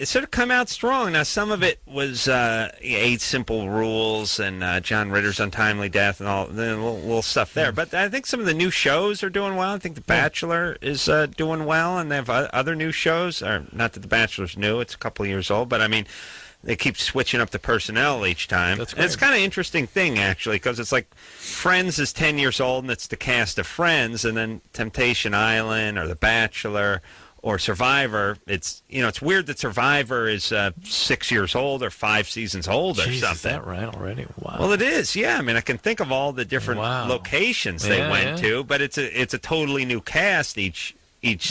sort of come out strong. Now, some of it was 8 Simple Rules and John Ritter's untimely death and all the little stuff there. But I think some of the new shows are doing well. I think The Bachelor is doing well, and they have other new shows. Or not that The Bachelor's new; it's a couple of years old, but I mean, they keep switching up the personnel each time. That's and it's kind of interesting thing, actually, because it's like Friends is 10 years old, and it's the cast of Friends, and then Temptation Island or The Bachelor or Survivor. It's weird that Survivor is 6 years old or 5 seasons old or something. Is that right already? Wow. Well, it is, yeah. I mean, I can think of all the different locations they went to, but it's a totally new cast each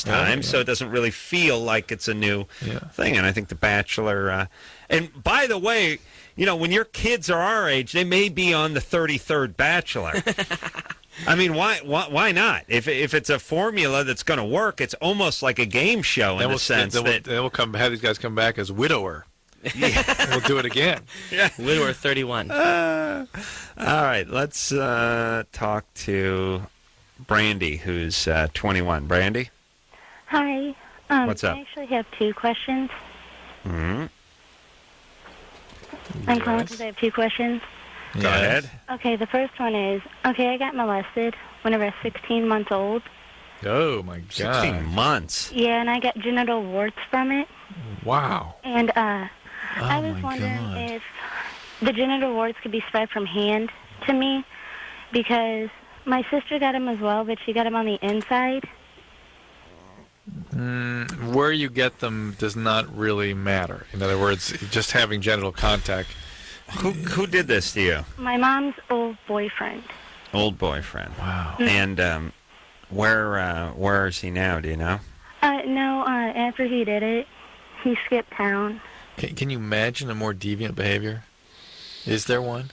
time, so it doesn't really feel like it's a new thing. And I think The Bachelor... and by the way, when your kids are our age, they may be on the 33rd Bachelor. I mean, why not? If it's a formula that's going to work, it's almost like a game show in the sense that... We'll have these guys come back as widower. Yeah. We'll do it again. Yeah. Widower 31. All right, let's talk to Brandy, who's 21. Brandy? Hi. What's up? I actually have 2 questions. Mm-hmm. I'm calling because I have 2 questions. Go ahead. Okay, the first one is, I got molested whenever I was 16 months old. Oh, my God. 16 months? Yeah, and I got genital warts from it. Wow. And I was wondering if the genital warts could be spread from hand to me, because my sister got them as well, but she got them on the inside. Where you get them does not really matter. In other words, just having genital contact. Who did this to you? My mom's old boyfriend. Old boyfriend. Wow. And where is he now? Do you know? No. After he did it, he skipped town. Can you imagine a more deviant behavior? Is there one?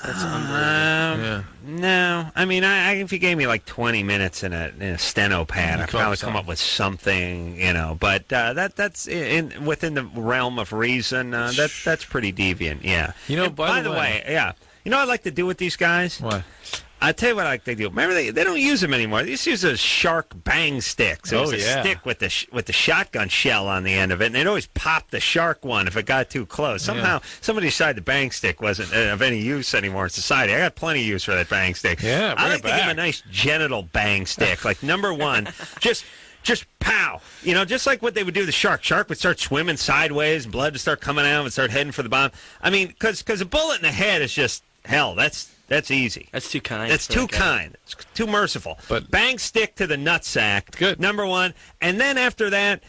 That's unbelievable. No. I mean, if you gave me like 20 minutes in a steno pad, I'd probably come up with something, But that's within the realm of reason. That's pretty deviant, yeah. By the way, yeah. You know what I'd like to do with these guys? What? I'll tell you what I like to do. Remember, they don't use them anymore. They used to use those shark bang sticks. It was a stick with the shotgun shell on the end of it, and they'd always pop the shark one if it got too close. Somehow, somebody decided the bang stick wasn't of any use anymore in society. I got plenty of use for that bang stick. Yeah, I like to give them a nice genital bang stick. Like, number one, just pow. Just like what they would do to the shark. Shark would start swimming sideways, and blood would start coming out and start heading for the bottom. I mean, because a bullet in the head is just hell, that's easy. That's too kind. That's too kind. It's too merciful. But bang stick to the nutsack. Good. Number one. And then after that,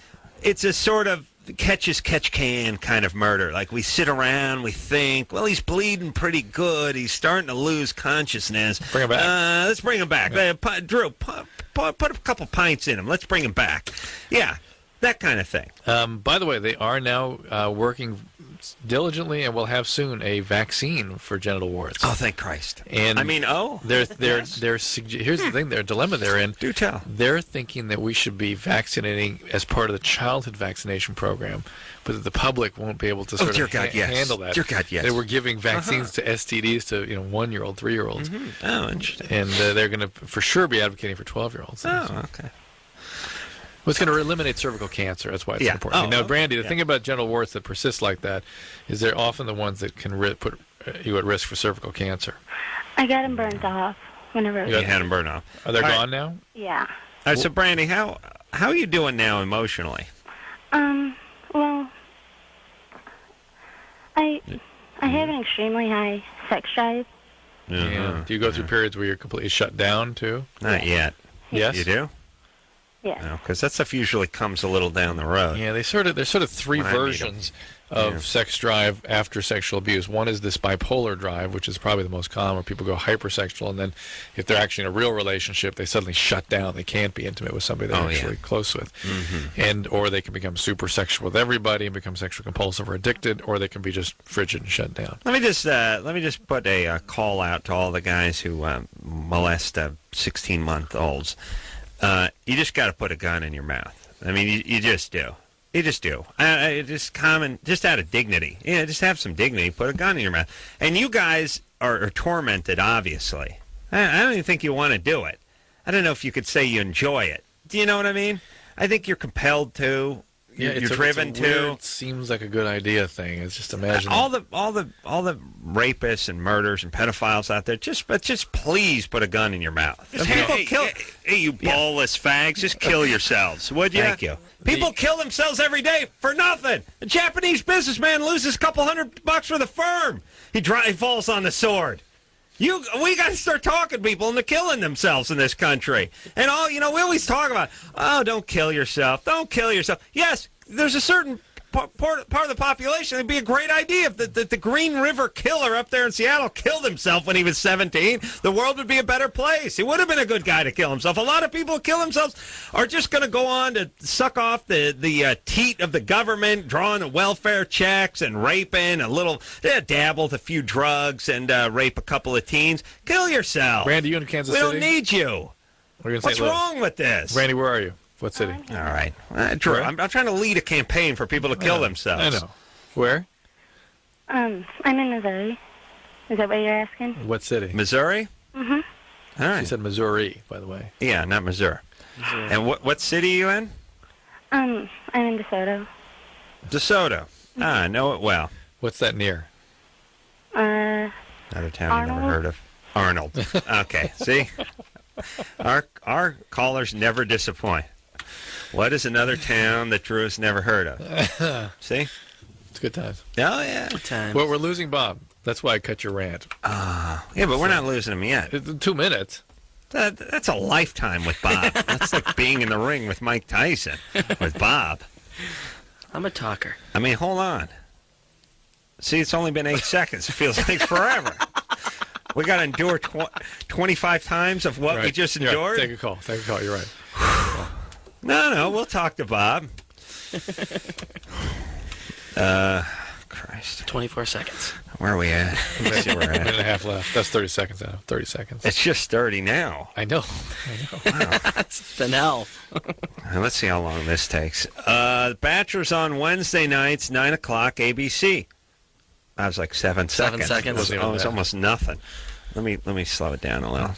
it's a sort of catch as catch can kind of murder. Like we sit around, we think, well, he's bleeding pretty good. He's starting to lose consciousness. Bring him back. Let's bring him back. Yeah. Drew, put a couple pints in him. Let's bring him back. Yeah, that kind of thing. By the way, they are now working diligently and will have soon a vaccine for genital warts. Oh, thank Christ. And I mean, here's the thing, their dilemma they're in. Do tell. They're thinking that we should be vaccinating as part of the childhood vaccination program, but that the public won't be able to sort of handle that. Dear God, yes. They were giving vaccines to STDs to 1-year-old, 3-year-olds. Mm-hmm. Oh, interesting. And they're going to for sure be advocating for 12-year-olds. Oh, okay. Well, it's going to eliminate cervical cancer. That's why it's important. Now, Brandy, the thing about genital warts that persist like that is they're often the ones that can put you at risk for cervical cancer. I got them burnt off whenever. You had them burned off. Are they gone now? Yeah. All right, so Brandy, how are you doing now emotionally? Well, I have an extremely high sex drive. Yeah. Do you go through periods where you're completely shut down too? Not yet. Yes. You do? Yeah. No, because that stuff usually comes a little down the road. Yeah, there's sort of three versions of sex drive after sexual abuse. One is this bipolar drive, which is probably the most common, where people go hypersexual, and then if they're actually in a real relationship, they suddenly shut down. They can't be intimate with somebody they're actually close with, or they can become super sexual with everybody and become sexually compulsive or addicted, or they can be just frigid and shut down. Let me just put a call out to all the guys who molest 16-month-olds. You just got to put a gun in your mouth. I mean, you just do. You just do. Just out of dignity. Yeah, just have some dignity. Put a gun in your mouth. And you guys are tormented, obviously. I don't even think you want to do it. I don't know if you could say you enjoy it. Do you know what I mean? I think you're compelled to. Yeah, you're driven to. It seems like a good idea thing. It's just imagine all the rapists and murderers and pedophiles out there. Just please put a gun in your mouth. Hey, you ballless fags, just kill yourselves, would you? Thank you. People kill themselves every day for nothing. A Japanese businessman loses a couple $100 for the firm. He falls on the sword. We got to start talking people into killing themselves in this country. And we always talk about, don't kill yourself. Don't kill yourself. Yes, there's a certain part of the population. It'd be a great idea if the Green River Killer up there in Seattle killed himself when he was 17. The world would be a better place. He would have been a good guy to kill himself. A lot of people who kill themselves are just going to go on to suck off the teat of the government, drawing the welfare checks and raping dabble with a few drugs and rape a couple of teens. Kill yourself. Randy, you in Kansas City? We don't need you. What's wrong with this? Randy, where are you? What city? All right. Drew, I'm trying to lead a campaign for people to kill themselves. I know. Where? I'm in Missouri. Is that what you're asking? What city? Missouri? Mm-hmm. All right. She said Missouri, by the way. Yeah, not Missouri. And what city are you in? I'm in DeSoto. DeSoto. I know it well. What's that near? Another town you never heard of. Arnold. Okay, see? Our callers never disappoint. What is another town that Drew has never heard of? See? It's good times. Oh, yeah. Good times. Well, we're losing Bob. That's why I cut your rant. Yeah, but we're not losing him yet. 2 minutes. That's a lifetime with Bob. That's like being in the ring with Mike Tyson with Bob. I'm a talker. I mean, hold on. See, it's only been 8 seconds. It feels like forever. We got to endure 25 times of what we just endured? Take a call. You're right. No, we'll talk to Bob. Christ. 24 seconds. Where are we at? Let's see where we're A minute and a at. half left. That's 30 seconds out. 30 seconds. It's just 30 now. I know. Wow. That's been hell. Let's see how long this takes. Bachelor's on Wednesday nights, 9 o'clock, ABC. I was like 7 seconds. 7 seconds. It was almost nothing. Let me slow it down a little.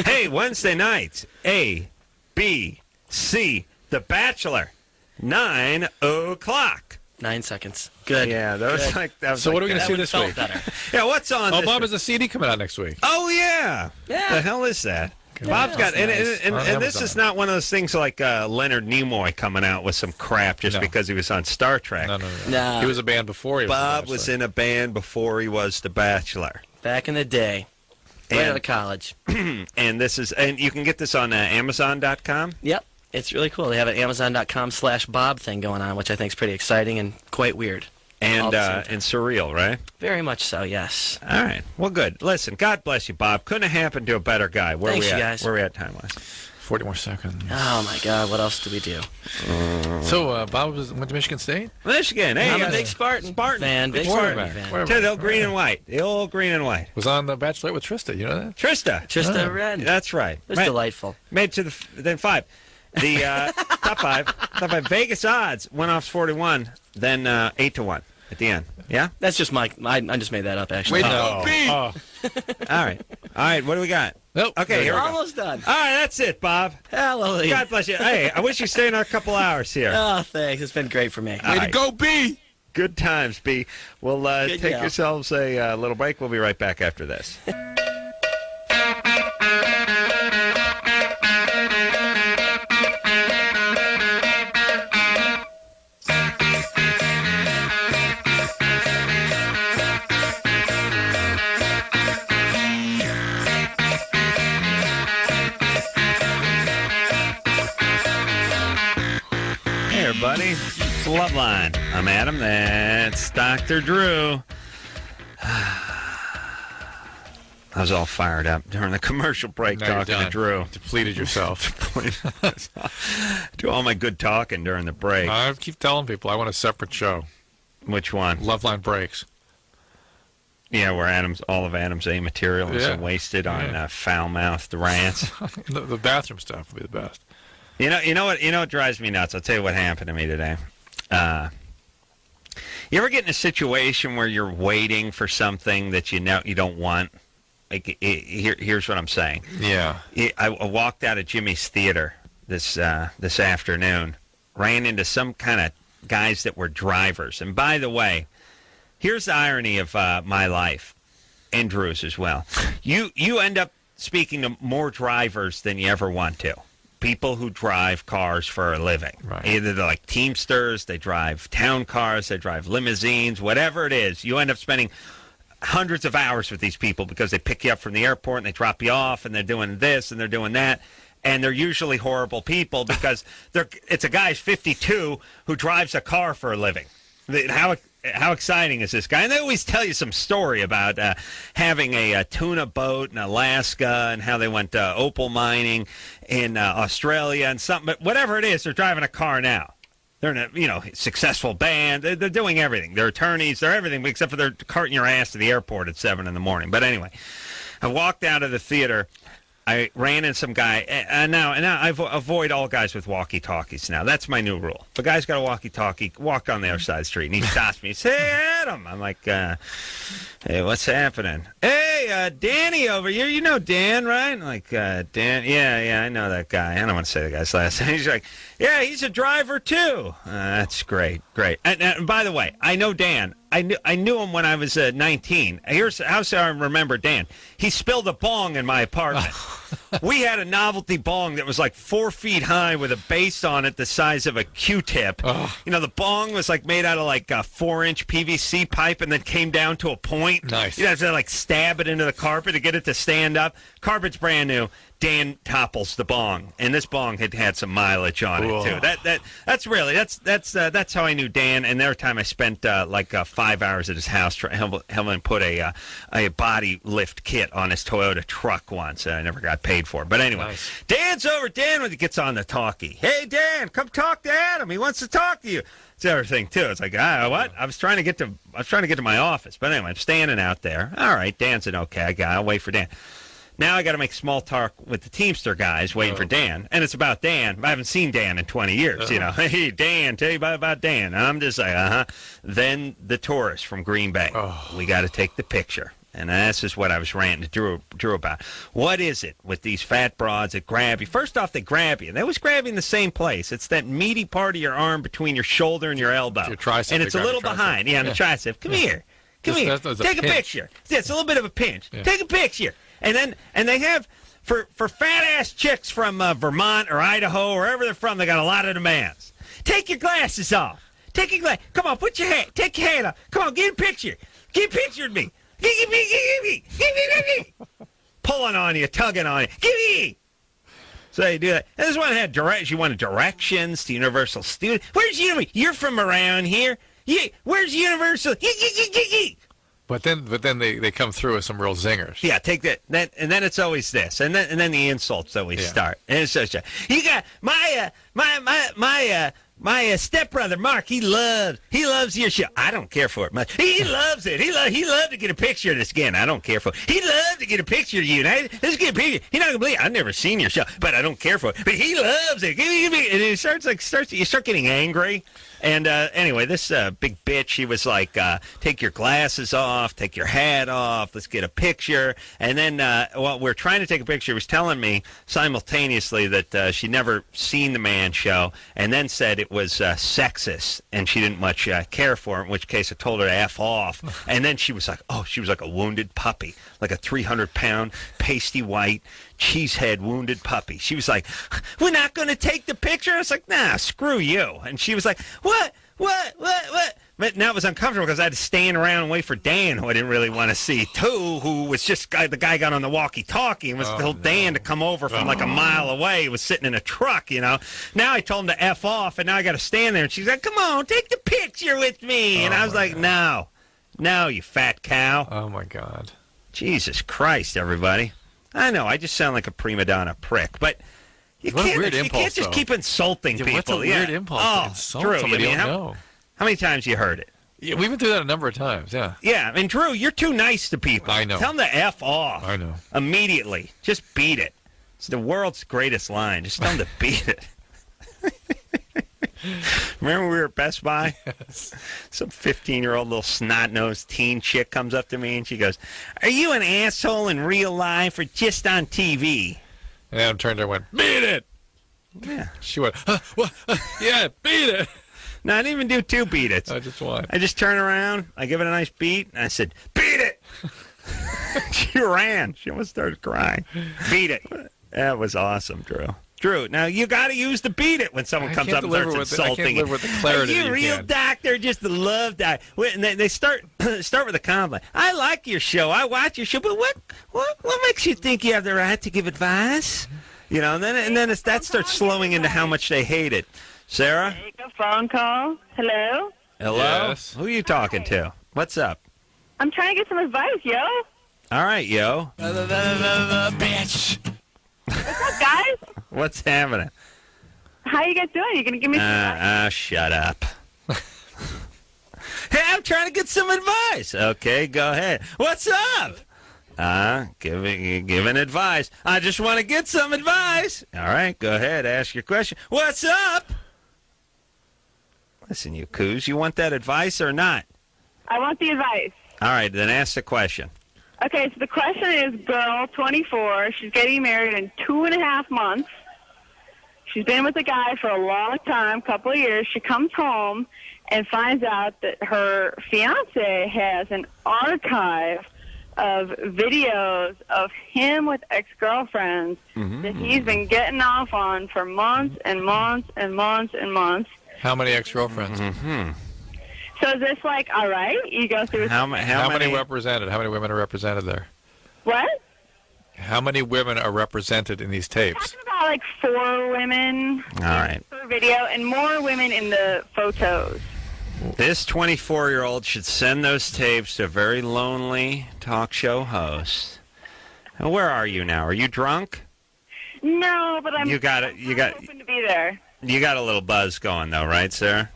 Hey, Wednesday nights, A, B, C, The Bachelor, 9 o'clock. 9 seconds. Good. Yeah, that was Good. like that. Was So like what are we going to that. see this Felt week? better. Yeah, what's on? Oh, this Bob week? has a CD coming out next week. Oh yeah. Yeah. The hell is that? Bob's got, nice. and On this Amazon. is not one of those things like Leonard Nimoy coming out with some crap just No. because he was on Star Trek. No. No. He was a band before he was Bob The was Bachelor. in a band before he was The Bachelor. Back in the day. Right out of college. And you can get this on Amazon.com? Yep. It's really cool. They have an Amazon.com/Bob thing going on, which I think is pretty exciting and quite weird. And surreal, right? Very much so, yes. All right. Well, good. Listen, God bless you, Bob. Couldn't have happened to a better guy. Thanks, you guys. Where are we at time-wise? 40 more seconds. Oh, my God. What else do we do? So, Bob went to Michigan State? Michigan. Hey, I'm a big Spartan fan. Big Spartan fan. The old green and white. The old green and white. Was on The Bachelor with Trista. You know that? Trista Wren. That's right. It was delightful. Made to then 5. The top five. Vegas odds went off 41, then 8-1 at the end. Yeah? That's just I just made that up, actually. Wait, no. All right. What do we got? Nope. Okay, here we go. Almost done. All right, that's it, Bob. Hallelujah. God bless you. Hey, I wish you stayed another couple hours here. Oh, thanks. It's been great for me. Way to go, B! Good times, B. We'll take yourselves a little break. We'll be right back after this. Everybody, it's Loveline. I'm Adam. That's Dr. Drew. I was all fired up during the commercial break talking to Drew. Depleted yourself. Do all my good talking during the break. I keep telling people I want a separate show. Which one? Loveline Breaks. Yeah, where all of Adam's A material is wasted on foul-mouthed rants. The bathroom stuff would be the best. You know what drives me nuts? I'll tell you what happened to me today. You ever get in a situation where you're waiting for something that you don't want? Here's what I'm saying. Yeah. I walked out of Jimmy's Theater this afternoon, ran into some kind of guys that were drivers. And by the way, here's the irony of my life, and Drew's as well. You end up speaking to more drivers than you ever want to. People who drive cars for a living. Right. Either they're like Teamsters, they drive town cars, they drive limousines, whatever it is. You end up spending hundreds of hours with these people because they pick you up from the airport and they drop you off and they're doing this and they're doing that. And they're usually horrible people because it's a guy 52 who drives a car for a living. How exciting is this guy? And they always tell you some story about having a tuna boat in Alaska and how they went opal mining in Australia and something. But whatever it is, they're driving a car now. They're in a successful band. They're doing everything. They're attorneys. They're everything except for they're carting your ass to the airport at 7 in the morning. But anyway, I walked out of the theater. I ran in some guy, and now I avoid all guys with walkie-talkies now. That's my new rule. If a guy's got a walkie-talkie, walk on the other side of the street, and he stops me. He says, "Hey, Adam." I'm like, "Hey, what's happening?" "Hey, Danny over here. You know Dan, right?" I'm like, "Dan? Yeah, I know that guy." I don't want to say the guy's last name. He's like, "Yeah, he's a driver, too." That's great. And by the way, I know Dan. I knew him when I was 19. Here's how I remember Dan. He spilled a bong in my apartment. We had a novelty bong that was like 4 feet high with a base on it the size of a Q-tip. The bong was like made out of like a 4-inch PVC pipe and then came down to a point. Nice. You have to like stab it into the carpet to get it to stand up. Carpet's brand new. Dan topples the bong, and this bong had some mileage on it too. That's how I knew Dan. And every time I spent 5 hours at his house helping him put a body lift kit on his Toyota truck once. I never got paid for it, but anyway, nice. Dan's over. Dan when he gets on the talkie. "Hey Dan, come talk to Adam. He wants to talk to you." It's everything too. It's like what? I was trying to get to my office, but anyway, I'm standing out there. All right, Dan's an okay guy. I'll wait for Dan. Now I got to make small talk with the Teamster guys waiting for Dan. And it's about Dan. I haven't seen Dan in 20 years, Hey, Dan, tell you about Dan. And I'm just like, Then the tourist from Green Bay. We got to take the picture. And this is what I was ranting to Drew about. What is it with these fat broads that grab you? First off, they grab you. They always grab you in the same place. It's that meaty part of your arm between your shoulder and your elbow. Your tricep. And it's a little behind. Yeah, on the tricep. Come here. Take a picture. Yeah, it's a little bit of a pinch. Yeah. Take a picture. And they have, for fat-ass chicks from Vermont or Idaho or wherever they're from, they got a lot of demands. Take your glasses off. Come on, take your hat off. Come on, get a picture. Get a picture of me. Pulling on you, tugging on you. Give me. So you do that. And this one had you wanted directions to Universal Studios. Where's Universal? You're from around here. Yeah, where's Universal? But then they come through with some real zingers. Yeah, take that. And then it's always this, and then the insults always start. And it's such a you got my stepbrother Mark. He loves your show. I don't care for it much. He loves it. He loved to get a picture of this again. I don't care for it. He loved to get a picture of you. Let's get a picture. You're not gonna believe it. I've never seen your show, but I don't care for it. But he loves it. And it starts. You start getting angry. And anyway, this big bitch, she was like, take your glasses off, take your hat off, let's get a picture. And then while we're trying to take a picture, she was telling me simultaneously that she'd never seen the Man Show, and then said it was sexist, and she didn't much care for it, in which case I told her to F off. And then she was like a wounded puppy, like a 300-pound, pasty white, cheesehead wounded puppy. She was like, we're not going to take the picture? I was like, nah, screw you. And she was like, what? But now it was uncomfortable because I had to stand around and wait for Dan, who I didn't really want to see, too, who was just the guy got on the walkie-talkie and was told Dan to come over from like a mile away. He was sitting in a truck, you know. Now I told him to F off, and now I got to stand there. And she's like, come on, take the picture with me. And I was like, no, you fat cow. Oh, my God. Jesus Christ, everybody. I know, I just sound like a prima donna prick, but you can't just keep insulting people. What's a weird impulse to insult somebody you don't know? How many times you heard it? Yeah, we've been through that a number of times, yeah. Yeah, I mean, Drew, you're too nice to people. I know. Tell them to F off. I know. Immediately. Just beat it. It's the world's greatest line. Just tell them to beat it. Remember we were at Best Buy? Yes. Some 15-year-old little snot-nosed teen chick comes up to me and she goes, are you an asshole in real life or just on TV? And Adam turned to her and went, beat it! Yeah. She went, yeah, beat it! No, I didn't even do two beat it. I just won. I just turned around, I give it a nice beat, and I said, beat it! She ran. She almost started crying. Beat it. That was awesome, Drew, now you got to use the beat it when someone comes up and starts insulting. I can't live with the clarity. Are you real doctor? Just the love doctor. And they start with a compliment. I like your show. I watch your show. But what makes you think you have the right to give advice? You know, and then that starts slowing into how much they hate it. Sarah? Take a phone call. Hello? Hello? Yes. Who are you talking to? What's up? I'm trying to get some advice, yo. All right, yo. Bitch. What's up, guys? What's happening? How you guys doing? You going to give me some advice? Shut up. Hey, I'm trying to get some advice. Okay, go ahead. What's up? Giving advice. I just want to get some advice. All right, go ahead. Ask your question. What's up? Listen, you coos, you want that advice or not? I want the advice. All right, then ask the question. Okay, so the question is, girl, 24, she's getting married in 2.5 months. She's been with a guy for a long time, couple of years. She comes home and finds out that her fiancé has an archive of videos of him with ex-girlfriends that he's been getting off on for months and months and months and months. How many ex-girlfriends? So is this like, all right, you go through... How many represented? How many women are represented there? What? How many women are represented in these tapes? Talking about like 4 women per video and more women in the photos. This 24-year-old should send those tapes to a very lonely talk show host. Now, where are you now? Are you drunk? No, but I'm hoping to be there. You got a little buzz going, though, right, Sarah?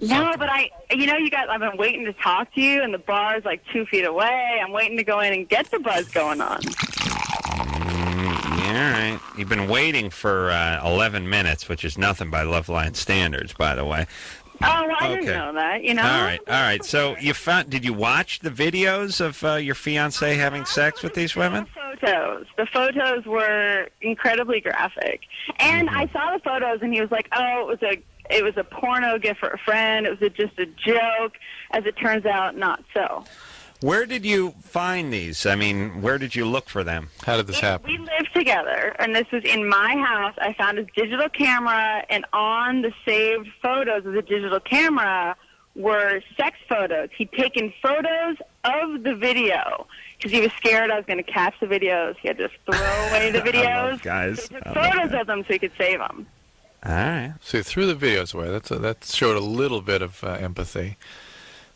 No, but I've been waiting to talk to you, and the bar's like 2 feet away. I'm waiting to go in and get the buzz going on. Yeah, all right. You've been waiting for 11 minutes, which is nothing by Loveline standards, by the way. Oh, well, I didn't know that, you know? All right. So did you watch the videos of your fiancé having sex with these women? The photos were incredibly graphic. And I saw the photos, and he was like, oh, it was a porno gift for a friend. It was just a joke. As it turns out, not so. Where did you find these? I mean, where did you look for them? How did this happen? We lived together, and this was in my house. I found his digital camera, and on the saved photos of the digital camera were sex photos. He'd taken photos of the video because he was scared I was going to catch the videos. He had to just throw away the videos. Guys. So he took photos of them so he could save them. All right. So you threw the videos away. That showed a little bit of empathy.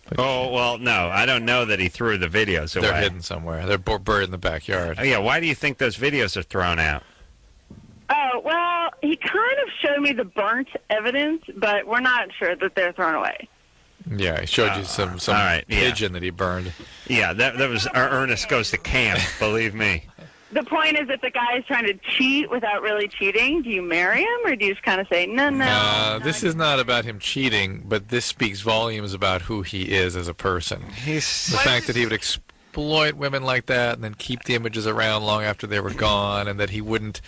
But well, no. I don't know that he threw the videos away. They're hidden somewhere. They're buried in the backyard. Oh, yeah. Why do you think those videos are thrown out? Oh, well, he kind of showed me the burnt evidence, but we're not sure that they're thrown away. Yeah, he showed you some pigeon that he burned. Yeah, that was Ernest Goes to Camp, believe me. The point is, if the guy is trying to cheat without really cheating, do you marry him, or do you just kind of say, no? This is not about him cheating, but this speaks volumes about who he is as a person. The fact that he would exploit women like that and then keep the images around long after they were gone, and that he wouldn't...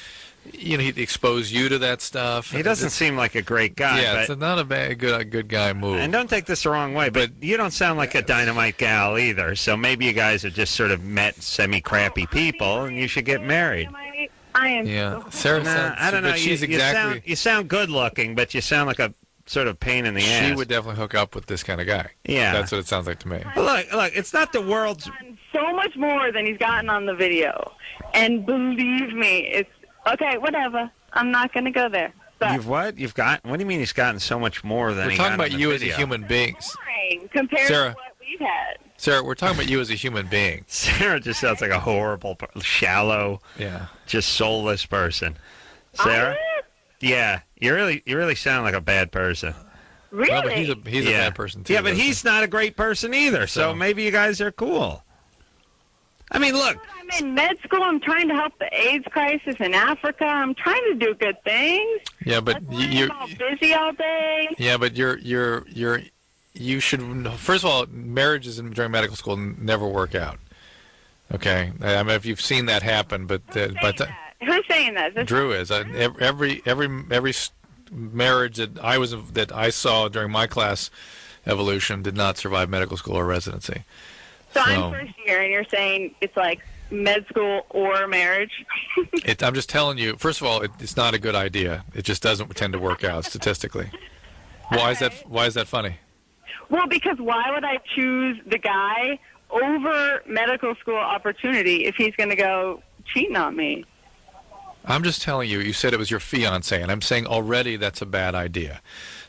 he'd expose you to that stuff. He doesn't seem like a great guy. Yeah, but, it's not a good guy move. And don't take this the wrong way, but you don't sound like a dynamite gal either. So maybe you guys have just sort of met semi-crappy people, and you should get married. I am. Yeah, Sarah sounds. I don't know. She's you sound good looking, but you sound like a sort of pain in the ass. She would definitely hook up with this kind of guy. Yeah, that's what it sounds like to me. Look, it's not the world's. So much more than he's gotten on the video, and believe me, it's. Okay, whatever. I'm not going to go there. But You've what? You've got? What do you mean he's gotten so much more than we're talking about you as a human being? Compared Sarah, to what we've had. Sarah, we're talking about you as a human being. Sarah just sounds like a horrible, shallow, just soulless person. Sarah? Yeah, you really sound like a bad person. Really? Well, but he's a bad person too. Yeah, but he's not a great person either. So maybe you guys are cool. I mean, look. I'm in med school. I'm trying to help the AIDS crisis in Africa. I'm trying to do good things. Yeah, but you're busy all day. Yeah, but you should. First of all, marriages during medical school never work out. Okay, I mean if you've seen that happen, but who's saying that? Drew is. Every marriage that I saw during my class evolution did not survive medical school or residency. So I'm first year, and you're saying it's like med school or marriage? I'm just telling you, first of all, it's not a good idea. It just doesn't tend to work out statistically. Why is that funny? Well, because why would I choose the guy over medical school opportunity if he's going to go cheating on me? I'm just telling you, you said it was your fiancé, and I'm saying already that's a bad idea.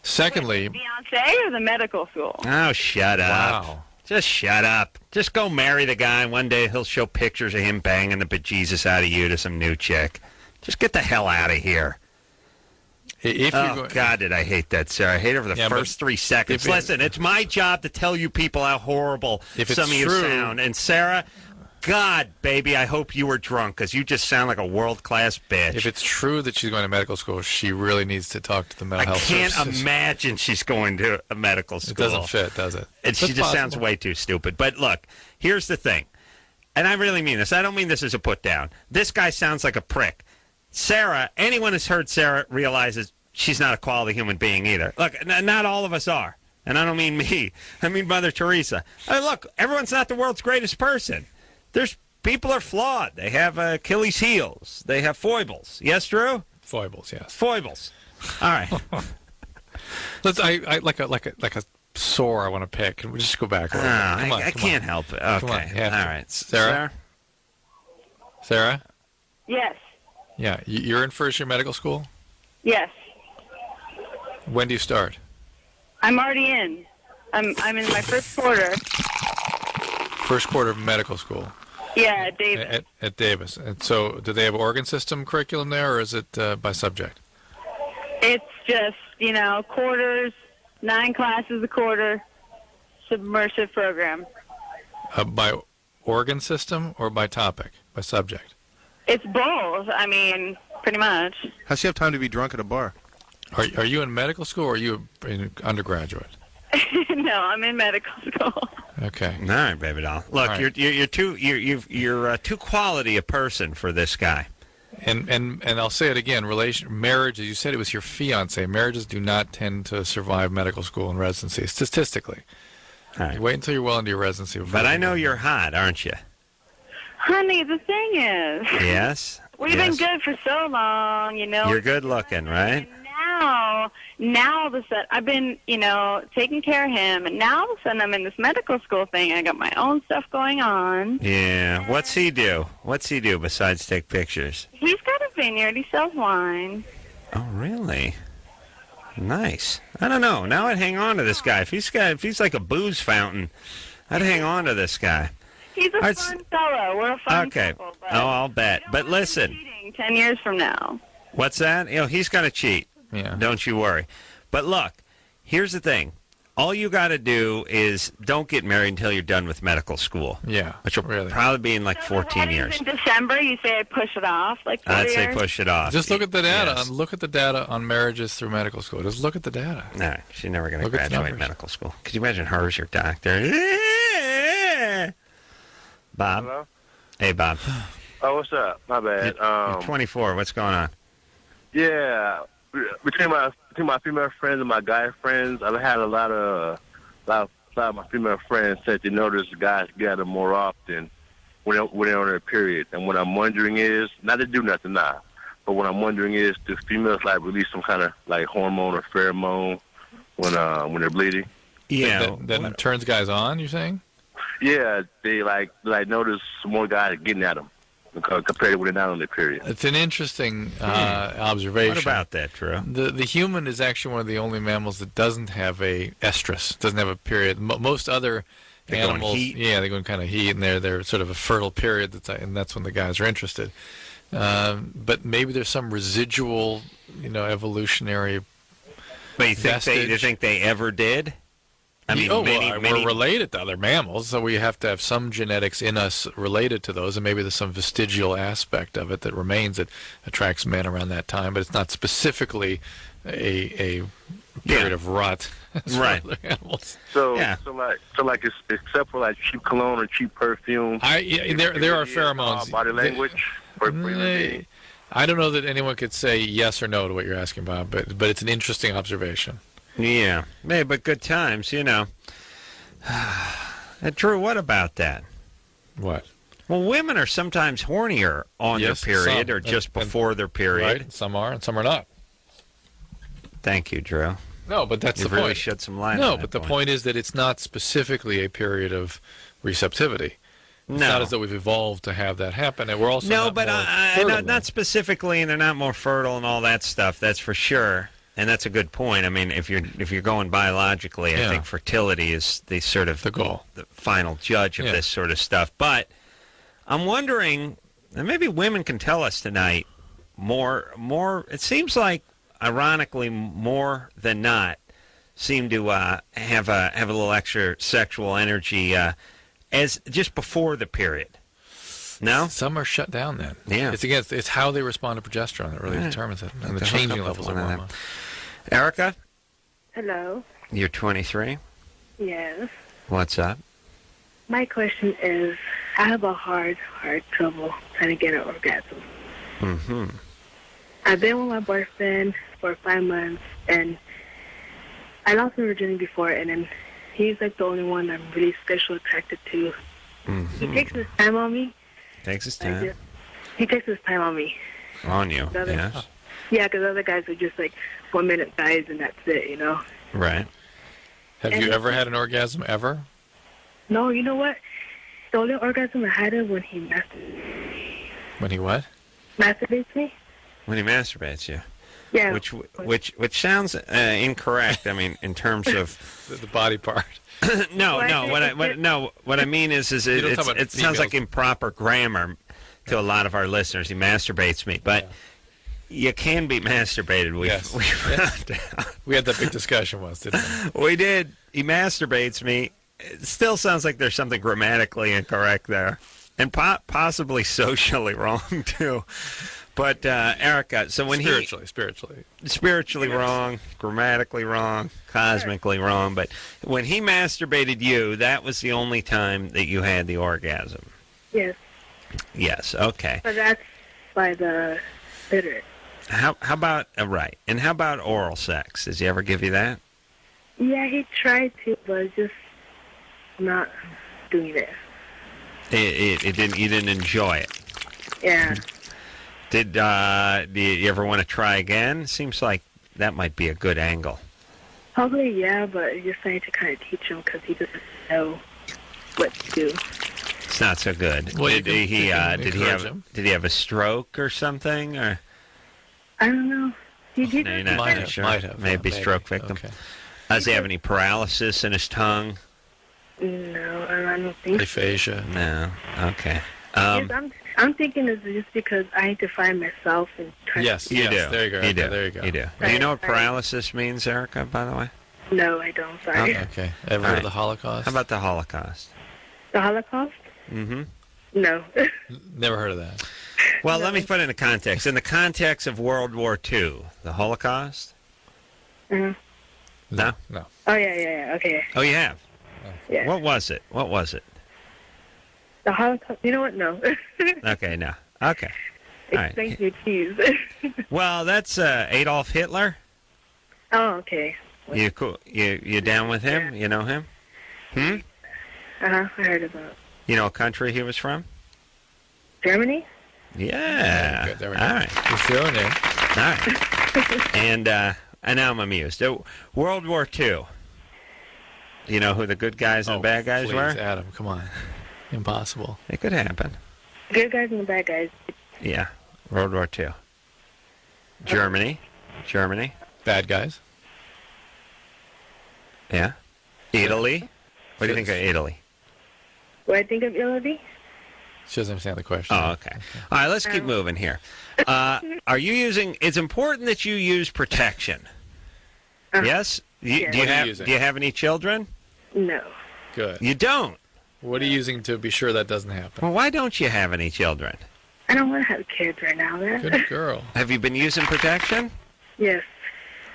Secondly... Wait, the fiancé or the medical school? Oh, shut up. Wow. Just shut up. Just go marry the guy, and one day he'll show pictures of him banging the bejesus out of you to some new chick. Just get the hell out of here. God, did I hate that, Sarah. I hate it for the first 3 seconds. Listen, it's my job to tell you people how horrible some of you sound. And Sarah, God, baby, I hope you were drunk, because you just sound like a world-class bitch. If it's true that she's going to medical school, she really needs to talk to the mental health services. I can't imagine she's going to a medical school. It doesn't fit, does it? And she just sounds way too stupid. But look, here's the thing. And I really mean this. I don't mean this as a put-down. This guy sounds like a prick. Sarah, anyone who's heard Sarah realizes she's not a quality human being either. Look, not all of us are. And I don't mean me. I mean Mother Teresa. Look, everyone's not the world's greatest person. People are flawed. They have Achilles' heels. They have foibles. Yes, Drew? Foibles, yes. Foibles. All right. I like a sore I want to pick. Can we just go back? I can't help it. Okay. All right. Sarah? Sarah? Yes. Yeah. You're in first year medical school? Yes. When do you start? I'm already in. I'm in my first quarter. First quarter of medical school. Yeah, at Davis. At Davis. And so do they have organ system curriculum there, or is it by subject? It's just, quarters, 9 classes a quarter, submersive program. By organ system or by topic, by subject? It's both. I mean, pretty much. How's she have time to be drunk at a bar? Are you in medical school or are you an undergraduate? No, I'm in medical school. Okay. All right, baby doll. Look, right. you're too quality a person for this guy. And I'll say it again. Marriage, as you said, it was your fiance. Marriages do not tend to survive medical school and residency statistically. All right. Wait until you're well into your residency. But I know you're hot, aren't you? Honey, the thing is. Yes. We've been good for so long, You're good looking, right? And now all of a sudden, I've been, taking care of him, and now all of a sudden I'm in this medical school thing, and I got my own stuff going on. Yeah. What's he do? What's he do besides take pictures? He's got a vineyard. He sells wine. Oh, really? Nice. I don't know. Now I'd hang on to this guy. If he's like a booze fountain, I'd hang on to this guy. He's a fun fellow. We're a fun couple. But I'll bet. But listen. Cheating 10 years from now. What's that? He's going to cheat. Yeah. Don't you worry. But look, here's the thing. All you got to do is don't get married until you're done with medical school. Yeah. Which will probably be in like 14 years. In December, you say I push it off? I'd say push it off. Just look at the data. Yes. Look at the data on marriages through medical school. Just look at the data. No, she's never going to graduate medical school. Could you imagine her as your doctor? Bob? Hello? Hey, Bob. Oh, what's up? My bad. You're 24. What's going on? Yeah, between my female friends and my guy friends, I've had a lot of my female friends said they notice guys gather more often when they're on their period. And what I'm wondering is, not to do nothing now, but what I'm wondering is, do females release some kind of hormone or pheromone when they're bleeding? Yeah, that turns guys on. You're saying? Yeah, they notice more guys getting at them compared to when they're not on their period. It's an interesting observation. What about that, Drew? The human is actually one of the only mammals that doesn't have a estrus, doesn't have a period. Most other animals, they go in kind of heat, and they're sort of a fertile period, and that's when the guys are interested. But maybe there's some residual, evolutionary. But you think they ever did? I mean, we're related to other mammals, so we have to have some genetics in us related to those, and maybe there's some vestigial aspect of it that remains that attracts men around that time, but it's not specifically a period of rut. Right. Other animals. So except for cheap cologne or cheap perfume. There are pheromones. Body language. I don't know that anyone could say yes or no to what you're asking, Bob, but it's an interesting observation. Yeah, maybe, but good times, Drew, what about that? What? Well, women are sometimes hornier on their period or just before their period. Right. Some are and some are not. Thank you, Drew. No, but that's the point. You really shed some light on that. No, but the point is that it's not specifically a period of receptivity. It's not as though we've evolved to have that happen, and we're also not specifically, and they're not more fertile and all that stuff. That's for sure. And that's a good point. I mean, if you're going biologically, I think fertility is the sort of the goal, the final judge of this sort of stuff. But I'm wondering, and maybe women can tell us tonight more. It seems like, ironically, more than not, seem to have a little extra sexual energy as just before the period. No, some are shut down then. Yeah, it's how they respond to progesterone that really determines it, and the changing levels of hormones. Erica? Hello. You're 23? Yes. What's up? My question is, I have a hard trouble trying to get an orgasm. Mm-hmm. I've been with my boyfriend for 5 months, and I lost my virginity before, and then he's the only one I'm really sexually attracted to. Mm-hmm. He takes his time on me. Takes his time? He takes his time on me. On you, yes. Yeah, because other guys are just 1 minute guys, and that's it, Right. Have you ever had an orgasm, ever? No, you know what? The only orgasm I had is when he masturbates. When he what? Masturbates me. When he masturbates you. Yeah. Which sounds incorrect. I mean, in terms of the body part. No. What I mean is it sounds like improper grammar to a lot of our listeners. He masturbates me, but you can be masturbated. We had that big discussion once, didn't we? We did. He masturbates me. It still sounds like there's something grammatically incorrect there, and possibly socially wrong too. But Erica, so when spiritually wrong, grammatically wrong, cosmically wrong, but when he masturbated you, that was the only time that you had the orgasm. Yes. Yes. Okay. But that's by the clitoris. How about right? And how about oral sex? Does he ever give you that? Yeah, he tried to, but just not doing it. It didn't. You didn't enjoy it. Yeah. Do you ever want to try again? Seems like that might be a good angle. Probably, yeah, but you're trying to kind of teach him because he doesn't know what to do. It's not so good. Well, did he have a stroke or something? Or I don't know. He no, you're not Might really have, sure. might have, Maybe yeah, stroke maybe. victim. Okay. Does he have any paralysis in his tongue? No, I don't think so. Aphasia. No. Okay. Yes, I'm thinking it's just because I need to find myself and try. Yes, You do. There you go. You do. There you go. You do. Do you know what paralysis means, Erica, by the way? No, I don't. Sorry. Okay. Ever heard of the Holocaust? How about the Holocaust? The Holocaust? Mm-hmm. No. Never heard of that. Well, let me put it in the context. In the context of World War II, the Holocaust? Uh-huh. No? No. Oh, yeah. Okay. Oh, you have? Yeah. What was it? The Holocaust? You know what? No. Okay, no. Okay. All right. Explain to me, please. Well, that's Adolf Hitler. Oh, okay. You cool? You down with him? You know him? I heard about You know what country he was from? Germany. Yeah. Good, there we go. All right. You're feeling it. All right. And now I'm amused. World War II. Do you know who the good guys and bad guys please, were? Adam, come on. Impossible. It could happen. Good guys and the bad guys. Yeah. World War II. Germany. Bad guys. Yeah. Italy. What do you think of Italy? What I think of Italy? She doesn't understand the question. Oh, okay. All right, let's keep moving here. Are you using? It's important that you use protection. Yes. Do you have any children? No. Good. You don't. What are you using to be sure that doesn't happen? Well, why don't you have any children? I don't want to have kids right now, man. Good girl. Have you been using protection? Yes.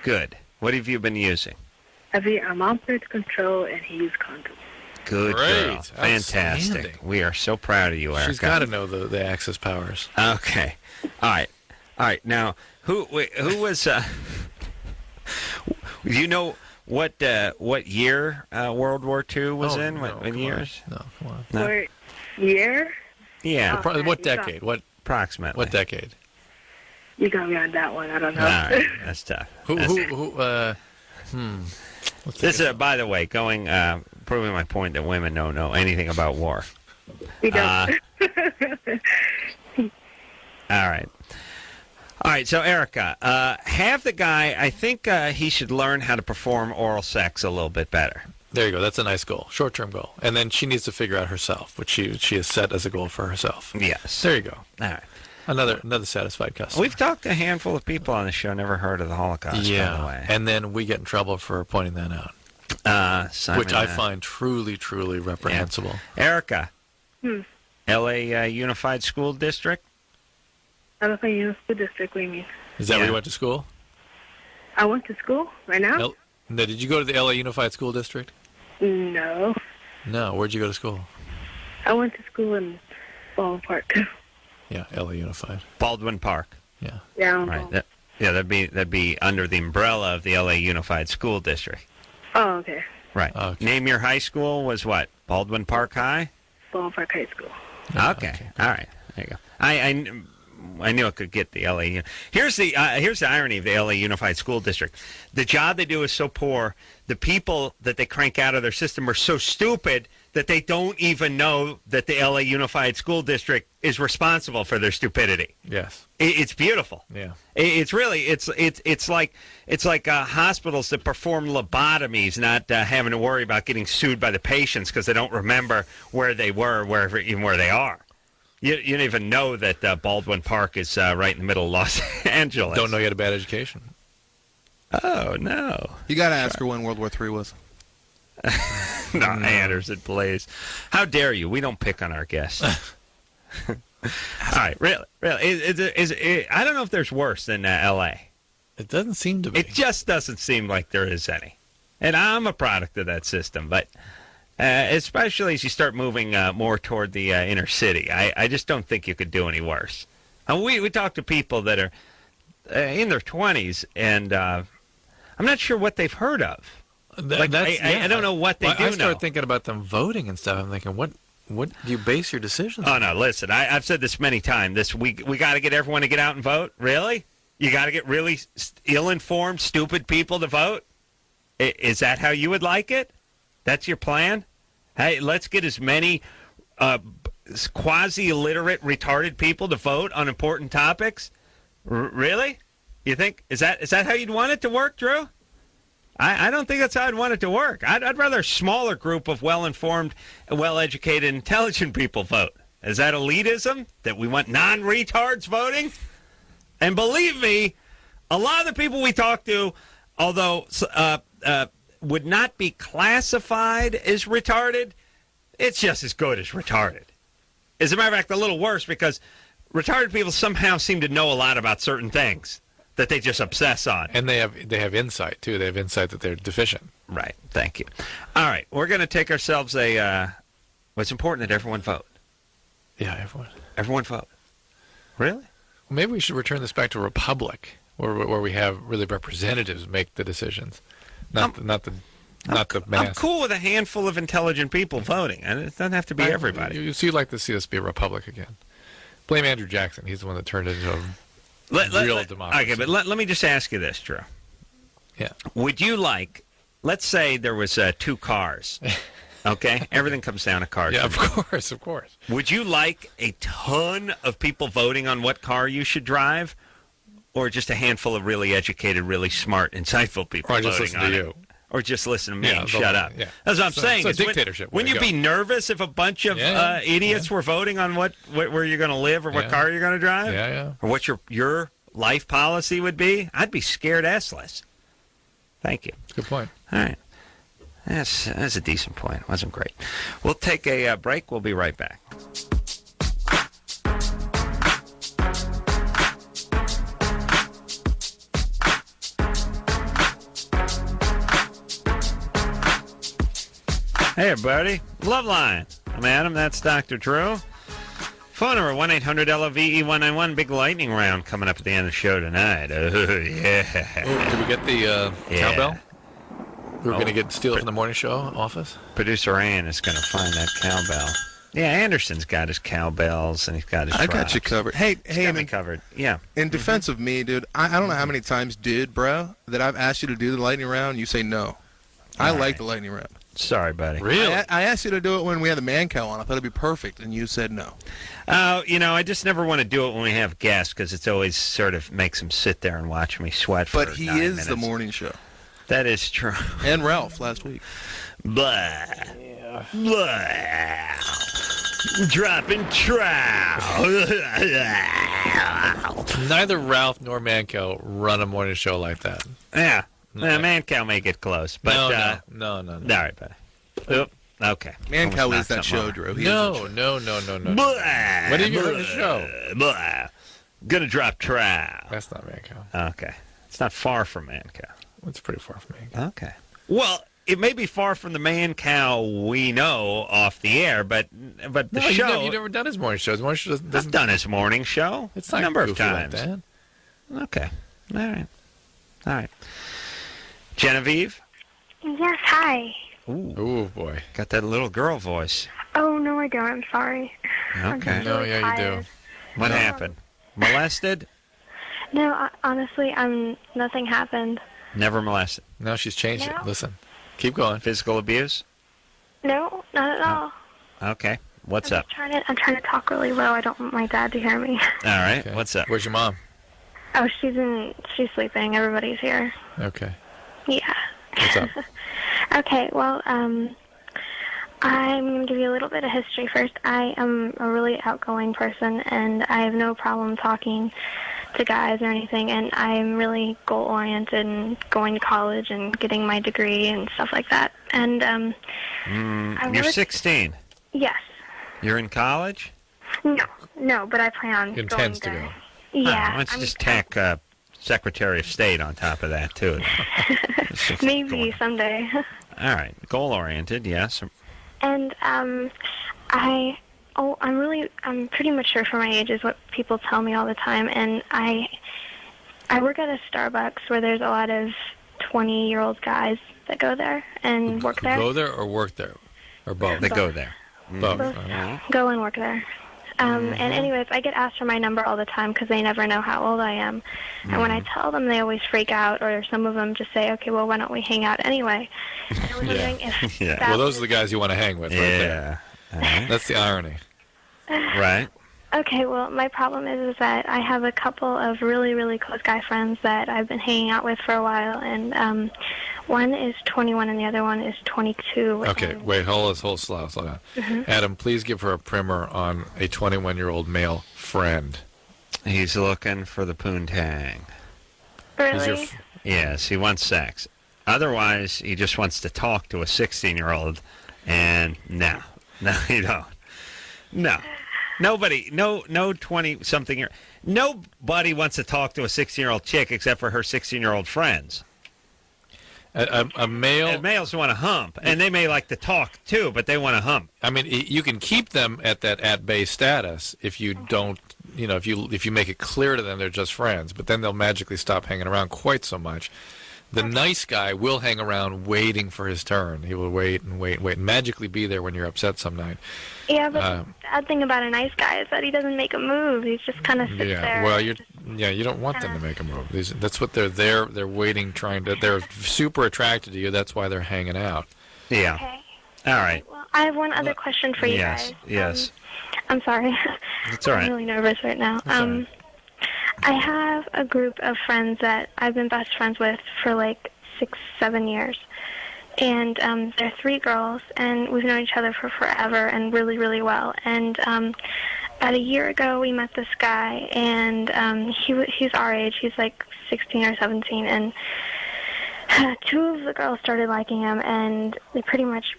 Good. What have you been using? I'm on birth control and he used condoms. Good Great. girl. Fantastic. Outstanding. We are so proud of you, Erica. She's got to know the Axis powers. Okay. All right. Now, who was? Do you know what year World War II was in? What years? No, come on. No? What year? Yeah. What decade? What approximately? What decade? You got me on that one. I don't know. All right. That's tough. This is, by the way, proving my point that women don't know anything about war. We don't. All right. So, Erica, have the guy. I think he should learn how to perform oral sex a little bit better. There you go. That's a nice goal, short-term goal. And then she needs to figure out herself, which she has set as a goal for herself. Yes. There you go. All right. Another satisfied customer. We've talked to a handful of people on the show, never heard of the Holocaust, by the way. And then we get in trouble for pointing that out. Which I find truly, truly reprehensible. Yeah. Erica, L.A. Unified School District? LA Unified District, what do you mean? Is that where you went to school? I went to school right now? No, did you go to the L.A. Unified School District? No. No, where'd you go to school? I went to school in Baldwin Park. Yeah, L.A. Unified. Baldwin Park. Yeah. Yeah. Right. That'd be under the umbrella of the L.A. Unified School District. Oh, okay. Right. Okay. Name your high school was what? Baldwin Park High? Baldwin Park High School. Okay. All right. There you go. I knew it could get the LA. Here's the irony of the LA Unified School District. The job they do is so poor. The people that they crank out of their system are so stupid that they don't even know that the LA Unified School District is responsible for their stupidity. Yes. It's beautiful. Yeah. It's like hospitals that perform lobotomies, not having to worry about getting sued by the patients because they don't remember where they were, even where they are. You don't even know that Baldwin Park is right in the middle of Los Angeles. Don't know you had a bad education. Oh, no. You got to ask her when World War III was. No, Anderson, please. How dare you? We don't pick on our guests. All right, really. I don't know if there's worse than L.A. It doesn't seem to be. It just doesn't seem like there is any. And I'm a product of that system, but especially as you start moving more toward the inner city, I just don't think you could do any worse. And we talk to people that are in their 20s, and I'm not sure what they've heard of. I don't know what they do know. I started thinking about them voting and stuff. I'm thinking, what do you base your decisions on? Oh, no, listen, I've said this many times. We got to get everyone to get out and vote? Really? You got to get really ill-informed, stupid people to vote? Is that how you would like it? That's your plan? Hey, let's get as many quasi-illiterate, retarded people to vote on important topics? Really? You think is that how you'd want it to work, Drew? I don't think that's how I'd want it to work. I'd rather a smaller group of well-informed, well-educated, intelligent people vote. Is that elitism? That we want non-retards voting? And believe me, a lot of the people we talk to, although would not be classified as retarded, it's just as good as retarded. As a matter of fact, a little worse because retarded people somehow seem to know a lot about certain things that they just obsess on. And they have insight, too. They have insight that they're deficient. Right. Thank you. All right. We're going to take ourselves it's important that everyone vote. Yeah, everyone. Everyone vote. Really? Well, maybe we should return this back to a republic where we have really representatives make the decisions, not the mass. I'm cool with a handful of intelligent people voting, and it doesn't have to be everybody. You'd like to see us be a republic again. Blame Andrew Jackson. He's the one that turned it into a real democracy. Okay, but let me just ask you this, Drew. Yeah. Would you like, let's say there was 2 cars, okay? Everything comes down to cars. Yeah, of course. Would you like a ton of people voting on what car you should drive, or just a handful of really educated, really smart, insightful people or just voting listen on to it? you? Or just listen to me and shut up. Yeah. That's what I'm saying. It's a dictatorship. Wouldn't you be nervous if a bunch of idiots were voting on where you're going to live or what car you're going to drive? Yeah. Or what your life policy would be? I'd be scared assless. Thank you. Good point. All right. That's a decent point. Wasn't great. We'll take a break. We'll be right back. Hey, everybody. Loveline. I'm Adam. That's Dr. Drew. Phone number 1-800-LOVE-191. Big lightning round coming up at the end of the show tonight. Oh, yeah. Oh, did we get the cowbell? We were going to steal it from the morning show office? Producer Ann is going to find that cowbell. Yeah, Anderson's got his cowbells, and he's got his I got you covered. Hey, got me covered. Yeah. In defense of me, dude, I don't know how many times, bro, that I've asked you to do the lightning round, you say no. I like the lightning round. Sorry, buddy. Really? I asked you to do it when we had the man cow on. I thought it'd be perfect, and you said no. I just never want to do it when we have guests because it's always sort of makes them sit there and watch me sweat for 9 minutes. But he is the morning show. That is true. And Ralph last week. Blah. Yeah. Blah. Dropping trout. Neither Ralph nor Manco run a morning show like that. Yeah. Man-cow may get close, but no. All right, buddy. Oop. Okay. Man-cow is that show, Drew. No. Blah. When have you heard the show? Blah. Gonna drop trout. That's not Mancow. Okay. It's not far from man-cow. It's pretty far from Mancow. Okay. Well, it may be far from the man-cow we know off the air, but the show... You've never done his morning show. His morning show doesn't... I've done his morning show. It's not a number of goofy times. Like that. Okay. All right. Genevieve? Yes, hi. Ooh, boy. Got that little girl voice. Oh, no, I don't. I'm sorry. Okay. No, yeah, you do. What happened? Molested? No, honestly, nothing happened. Never molested. No, she's changed it. Listen. Keep going. Physical abuse? No, not at all. Okay. What's up? I'm trying to talk really low. I don't want my dad to hear me. All right. Okay. What's up? Where's your mom? Oh, she's sleeping. Everybody's here. Okay. Yeah. What's up? Okay, well, I'm going to give you a little bit of history first. I am a really outgoing person, and I have no problem talking to guys or anything, and I'm really goal-oriented and going to college and getting my degree and stuff like that. And you're 16? Yes. You're in college? No, but I plan on going intends to go. Yeah. Why don't you just tack Secretary of State on top of that, too? Maybe someday. All right. Goal-oriented, yes. And I'm pretty mature for my age is what people tell me all the time. And I work at a Starbucks where there's a lot of 20-year-old guys that go there and work there. Go there or work there? Or both? They go there. Both. Go and work there. And anyways, I get asked for my number all the time because they never know how old I am. And when I tell them, they always freak out, or some of them just say, okay, well, why don't we hang out anyway? And I was wondering if Well, those are the guys you want to hang with right there. That's the irony. Right. Okay, well, my problem is that I have a couple of really, really close guy friends that I've been hanging out with for a while, and one is 21 and the other one is 22. Okay, wait, hold slow down. Adam, please give her a primer on a 21-year-old male friend. He's looking for the poontang. Really? Yes, he wants sex. Otherwise, he just wants to talk to a 16-year-old, and no, you don't. No. Nobody, no 20-something. Nobody wants to talk to a 16-year-old chick except for her 16-year-old friends. A male... And males want to hump, and they may like to talk, too, but they want to hump. I mean, you can keep them at that at-bay status if you don't, if you make it clear to them they're just friends, but then they'll magically stop hanging around quite so much. The nice guy will hang around waiting for his turn. He will wait and magically be there when you're upset some night. Yeah, but the bad thing about a nice guy is that he doesn't make a move. He just kind of sits there. Well, you don't want them to make a move. That's what they're there. They're waiting, they're super attracted to you. That's why they're hanging out. Yeah. Okay. All right. Well, I have one other question for you guys. Yes. I'm sorry. It's all right. I'm really nervous right now. I have a group of friends that I've been best friends with for like 6-7 years. And they're 3 girls, and we've known each other for forever and really, really well. And about a year ago, we met this guy, and he's our age. He's like 16 or 17. And 2 of the girls started liking him, and they pretty much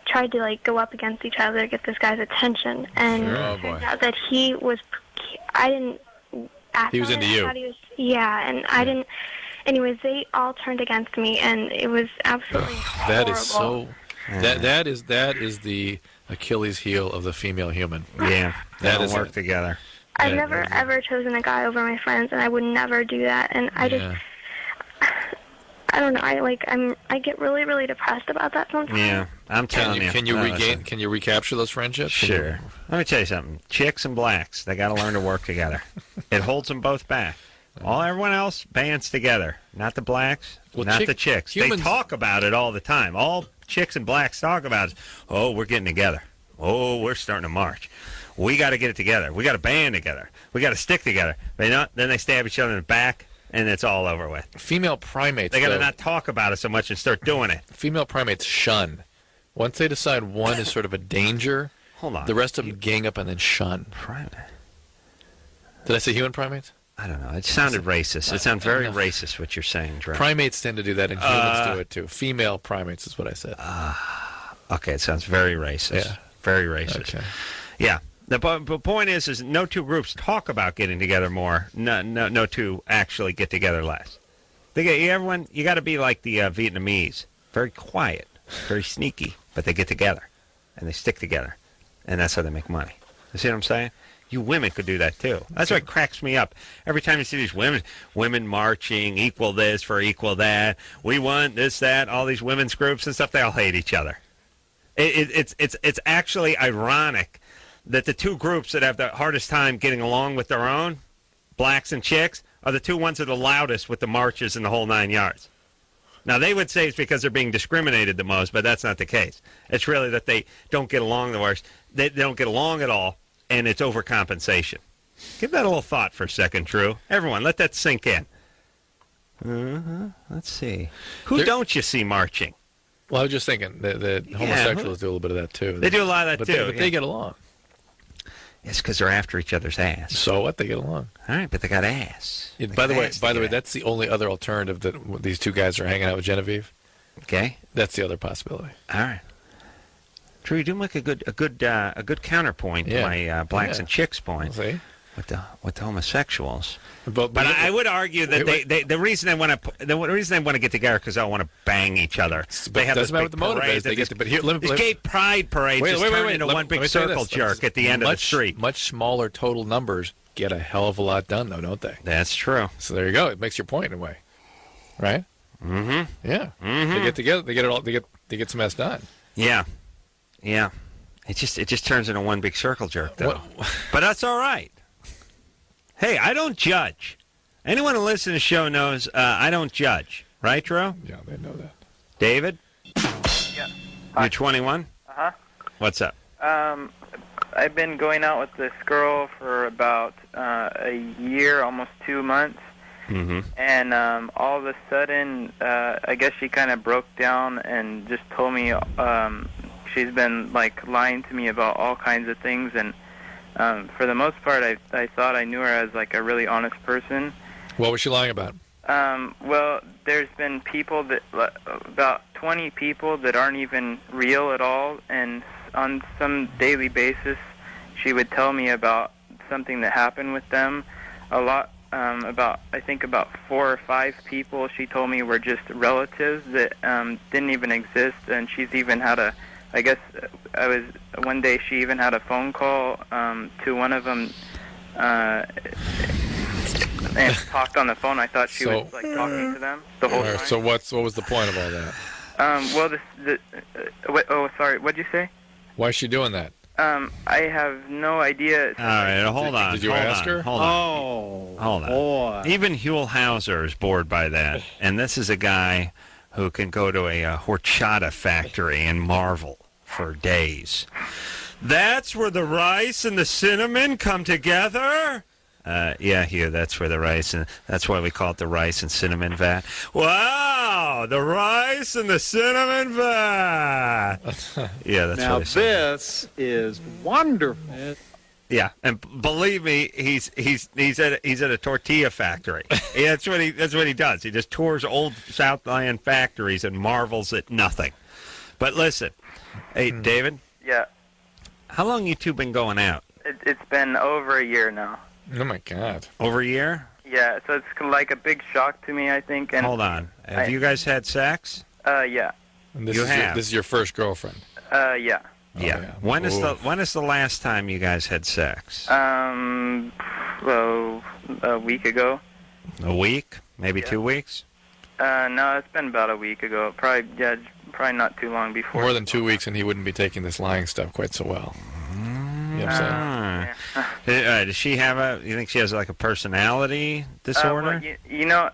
tried to like go up against each other to get this guy's attention. And it turned out that he was... I didn't... He was into you. And I didn't... Anyways, they all turned against me, and it was absolutely horrible. That is so... That is the Achilles heel of the female human. Yeah, they don't work together. I've never, ever chosen a guy over my friends, and I would never do that. And I just... I don't know. I get really, really depressed about that sometimes. Yeah, I'm telling you. Can you recapture those friendships? Sure. Let me tell you something. Chicks and blacks, they got to learn to work together. It holds them both back. Everyone else bands together. Not the blacks, not the chicks. They talk about it all the time. All chicks and blacks talk about it. Oh, we're getting together. Oh, we're starting to march. We got to get it together. We got to band together. We got to stick together. Then they stab each other in the back, and it's all over with. Female primates. They got to not talk about it so much and start doing it. Female primates shun. Once they decide one is sort of a danger, hold on, the rest of them gang up and then shun. Primate. Did I say human primates? I don't know. It sounded racist. It sounded very racist what you're saying, Drew. Primates tend to do that, and humans do it too. Female primates is what I said. Okay, it sounds very racist. Yeah. Very racist. Okay. Yeah. The point is no 2 groups talk about getting together more. No 2 actually get together less. You got to be like the Vietnamese. Very quiet, very sneaky, but they get together, and they stick together, and that's how they make money. You see what I'm saying? You women could do that, too. That's what cracks me up. Every time you see these women marching, equal this for equal that, we want this, that, all these women's groups and stuff, they all hate each other. It's actually ironic that the 2 groups that have the hardest time getting along with their own, blacks and chicks, are the 2 ones that are the loudest with the marches and the whole 9 yards. Now, they would say it's because they're being discriminated the most, but that's not the case. It's really that they don't get along the worst. They don't get along at all. And it's overcompensation. Give that a little thought for a second, Drew. Everyone, let that sink in. Let's see. Who don't you see marching? Well, I was just thinking that homosexuals do a little bit of that, too. They do a lot of that, too. But they get along. It's because they're after each other's ass. So what? They get along. All right, but they got ass. By the way, that's the only other alternative that these 2 guys are hanging out with Genevieve. Okay. That's the other possibility. All right. Drew, you do make a good counterpoint to my blacks and chicks point with the homosexuals. But I would argue that the reason they want to get together because they want to bang each other. They have this big parade. This gay pride parade just turned into one big circle jerk at the end of the street. Much smaller total numbers get a hell of a lot done, though, don't they? That's true. So there you go. It makes your point in a way, right? Mm-hmm. Yeah. Mm-hmm. They get together. They get it all. They get some mess done. Yeah. Yeah. It just turns into one big circle jerk, though. But that's all right. Hey, I don't judge. Anyone who listens to the show knows I don't judge. Right, Drew? Yeah, they know that. David? Yeah. You're 21? Uh-huh. What's up? I've been going out with this girl for about a year, almost 2 months. Mm-hmm. And all of a sudden, I guess she kind of broke down and just told me she's been, like, lying to me about all kinds of things. And for the most part, I thought I knew her as, like, a really honest person. What was she lying about? Well, there's been people that, about 20 people that aren't even real at all, and on some daily basis, she would tell me about something that happened with them. I think about 4 or 5 people she told me were just relatives that didn't even exist, and she's even had one day she even had a phone call to one of them, and talked on the phone. I thought she was like talking to them the whole time. So what was the point of all that? Sorry, what'd you say? Why is she doing that? I have no idea. All right, hold on. Did you ask her? Hold on. Boy. Even Huell Hauser is bored by that. And this is a guy who can go to a horchata factory and marvel for days. That's where the rice and the cinnamon come together? Yeah, Hugh, that's where the rice, and that's why we call it the rice and cinnamon vat. Wow, the rice and the cinnamon vat. Yeah, that's now what I said. this is wonderful. Yeah, and believe me, he's at a tortilla factory. Yeah, that's what he does. He just tours old Southland factories and marvels at nothing. But listen, hey, David. Yeah. How long you two been going out? It's been over a year now. Oh my God. Over a year? Yeah, so it's like a big shock to me, I think. And hold on, have you guys had sex? Yeah. And this is your first girlfriend. Yeah. Yeah. Yeah. When is the last time you guys had sex? Well, a week ago. A week? Maybe 2 weeks? No, it's been about a week ago. Probably not too long before. More than 2 weeks, and he wouldn't be taking this lying stuff quite so well. You know what I'm saying? Does she have you think she has like a personality disorder? Well, you know,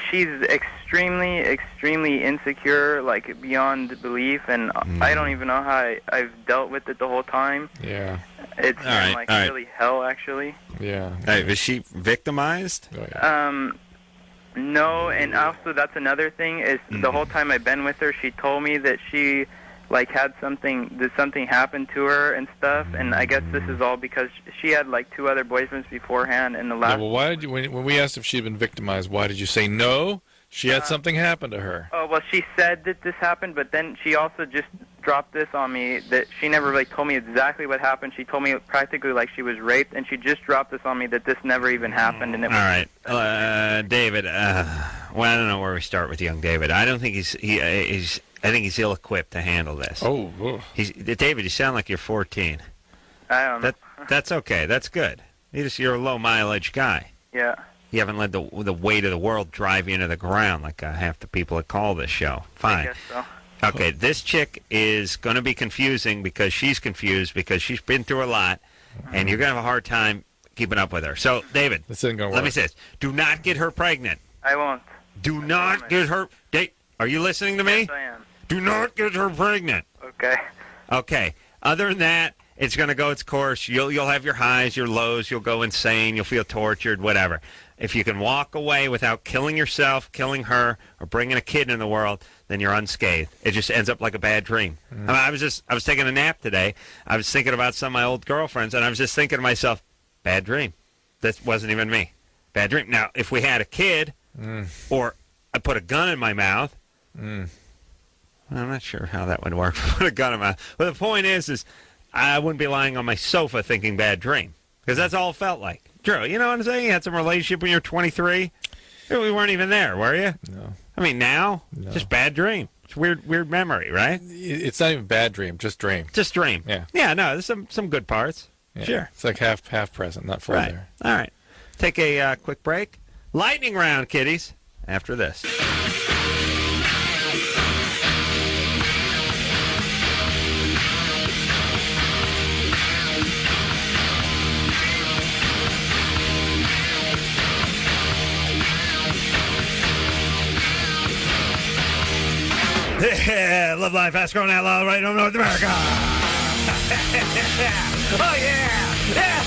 she's extremely, extremely insecure, like beyond belief, and I don't even know how I've dealt with it the whole time. Yeah. It's been really hell, actually. Yeah. Hey, was she victimized? Oh, yeah. No, and also that's another thing is the whole time I've been with her, she told me that she had something happened to her and stuff, and I guess this is all because she had like 2 other boyfriends beforehand, and the last. Yeah, well, why did you when we asked if she'd been victimized? Why did you say no? She had something happen to her. Oh well, she said that this happened, but then she also just dropped this on me that she never really told me exactly what happened. She told me practically like she was raped, and she just dropped this on me that this never even happened. And it all right, David. Well, I don't know where we start with young David. I don't think I think he's ill-equipped to handle this. Oh. David, you sound like you're 14. I don't know. That's okay. That's good. You're a low-mileage guy. Yeah. You haven't let the weight of the world drive you into the ground like half the people that call this show. Fine. I guess so. Okay, this chick is going to be confusing because she's confused because she's been through a lot, and you're going to have a hard time keeping up with her. So, David, this isn't going to work. Let me say this. Do not get her pregnant. I won't. Do not get her... Are you listening to me? Yes, I am. Do not get her pregnant. Okay. Okay. Other than that, it's going to go its course. You'll have your highs, your lows. You'll go insane. You'll feel tortured, whatever. If you can walk away without killing yourself, killing her, or bringing a kid in the world, then you're unscathed. It just ends up like a bad dream. I mean, I was taking a nap today. I was thinking about some of my old girlfriends, and I was just thinking to myself, bad dream. That wasn't even me. Bad dream. Now, if we had a kid, or I put a gun in my mouth, I'm not sure how that would work. Put a gun in my mouth. But the point is I wouldn't be lying on my sofa thinking bad dream, because that's all it felt like. Drew, you know what I'm saying? You had some relationship when you were 23. We weren't even there, were you? No. I mean, now, just bad dream. It's weird memory, right? It's not even bad dream, just dream. Just dream. Yeah. Yeah, no, there's some good parts. Yeah. Sure. It's like half present, not full there. All right. Take a quick break. Lightning round, kiddies, after this. Yeah, Loveline, fast growing outlaw, right on North America. Oh, yeah. Yeah.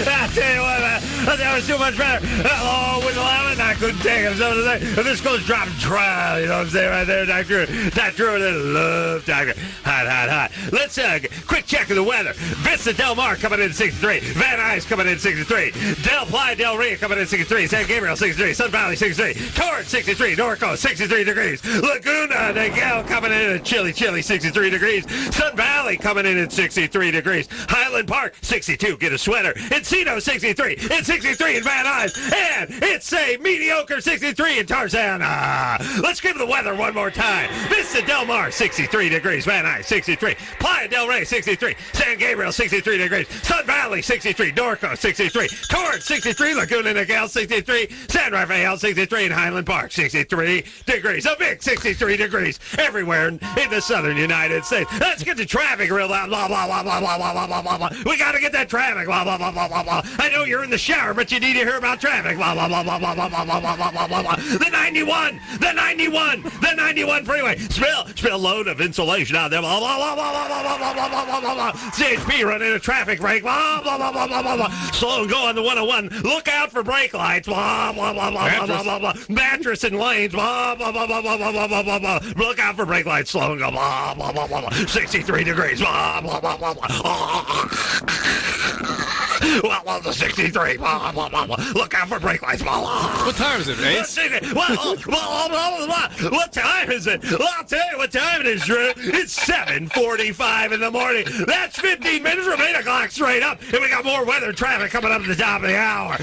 I tell you what, man, that was too much better. Oh, with 11, I couldn't take it. So this goes dropping trial, you know what I'm saying, right there, Dr. Drew, I love Dr. Hot. Let's quick check of the weather. Vista Del Mar coming in 63. Van Nuys coming in 63. Del Playa Del Rio coming in 63. San Gabriel 63. Sun Valley 63. Torrance 63. Norco 63 degrees. Laguna Niguel coming in at chilly 63 degrees. Sun Valley coming in at 63 degrees. Highland Park 62. Get a sweater. Encino 63. It's 63 in Van Nuys. And it's a mediocre 63 in Tarzana. Let's give the weather one more time. Vista Del Mar 63 degrees. Van Nuys 63. Playa Del Rey 63. San Gabriel 63 degrees. Sun Valley 63. Norco 63. Torrance 63. Laguna Niguel 63. San Rafael 63. And Highland Park 63 degrees. A big 63 degrees everywhere in the southern United States. Let's get the traffic real loud. Blah, blah, blah, blah, blah, blah, blah, blah, blah. We got to get that traffic. Blah, blah, blah, blah, blah, blah. I know you're in the shower, but you need to hear about traffic. Blah, blah, blah, blah, blah, blah, blah, blah, blah, blah, blah, blah. The 91 freeway. Spill load of insulation out there. Blah, blah, blah, blah, blah, blah, blah, blah, blah, blah, blah, blah. CHP running a traffic brake. Blah, blah, blah, blah, blah, blah, blah. Slow and go on the 101. Look out for brake lights. Blah, blah, blah, blah, blah, blah, blah, blah. Mattress and lanes. Blah, blah, blah, blah, blah, blah, blah, blah, blah, blah. Look out for brake lights. Slow and go. Blah, blah, blah, blah, blah. 63 degrees. Blah, blah, blah, blah, blah. Well, the 63. Blah, blah, blah, blah. Look out for brake lights. Blah, blah. What time is it, Ace? What time is it? Well, I'll tell you what time it is, Drew. It's 7:45 in the morning. That's 15 minutes from 8 o'clock straight up. And we got more weather traffic coming up at the top of the hour.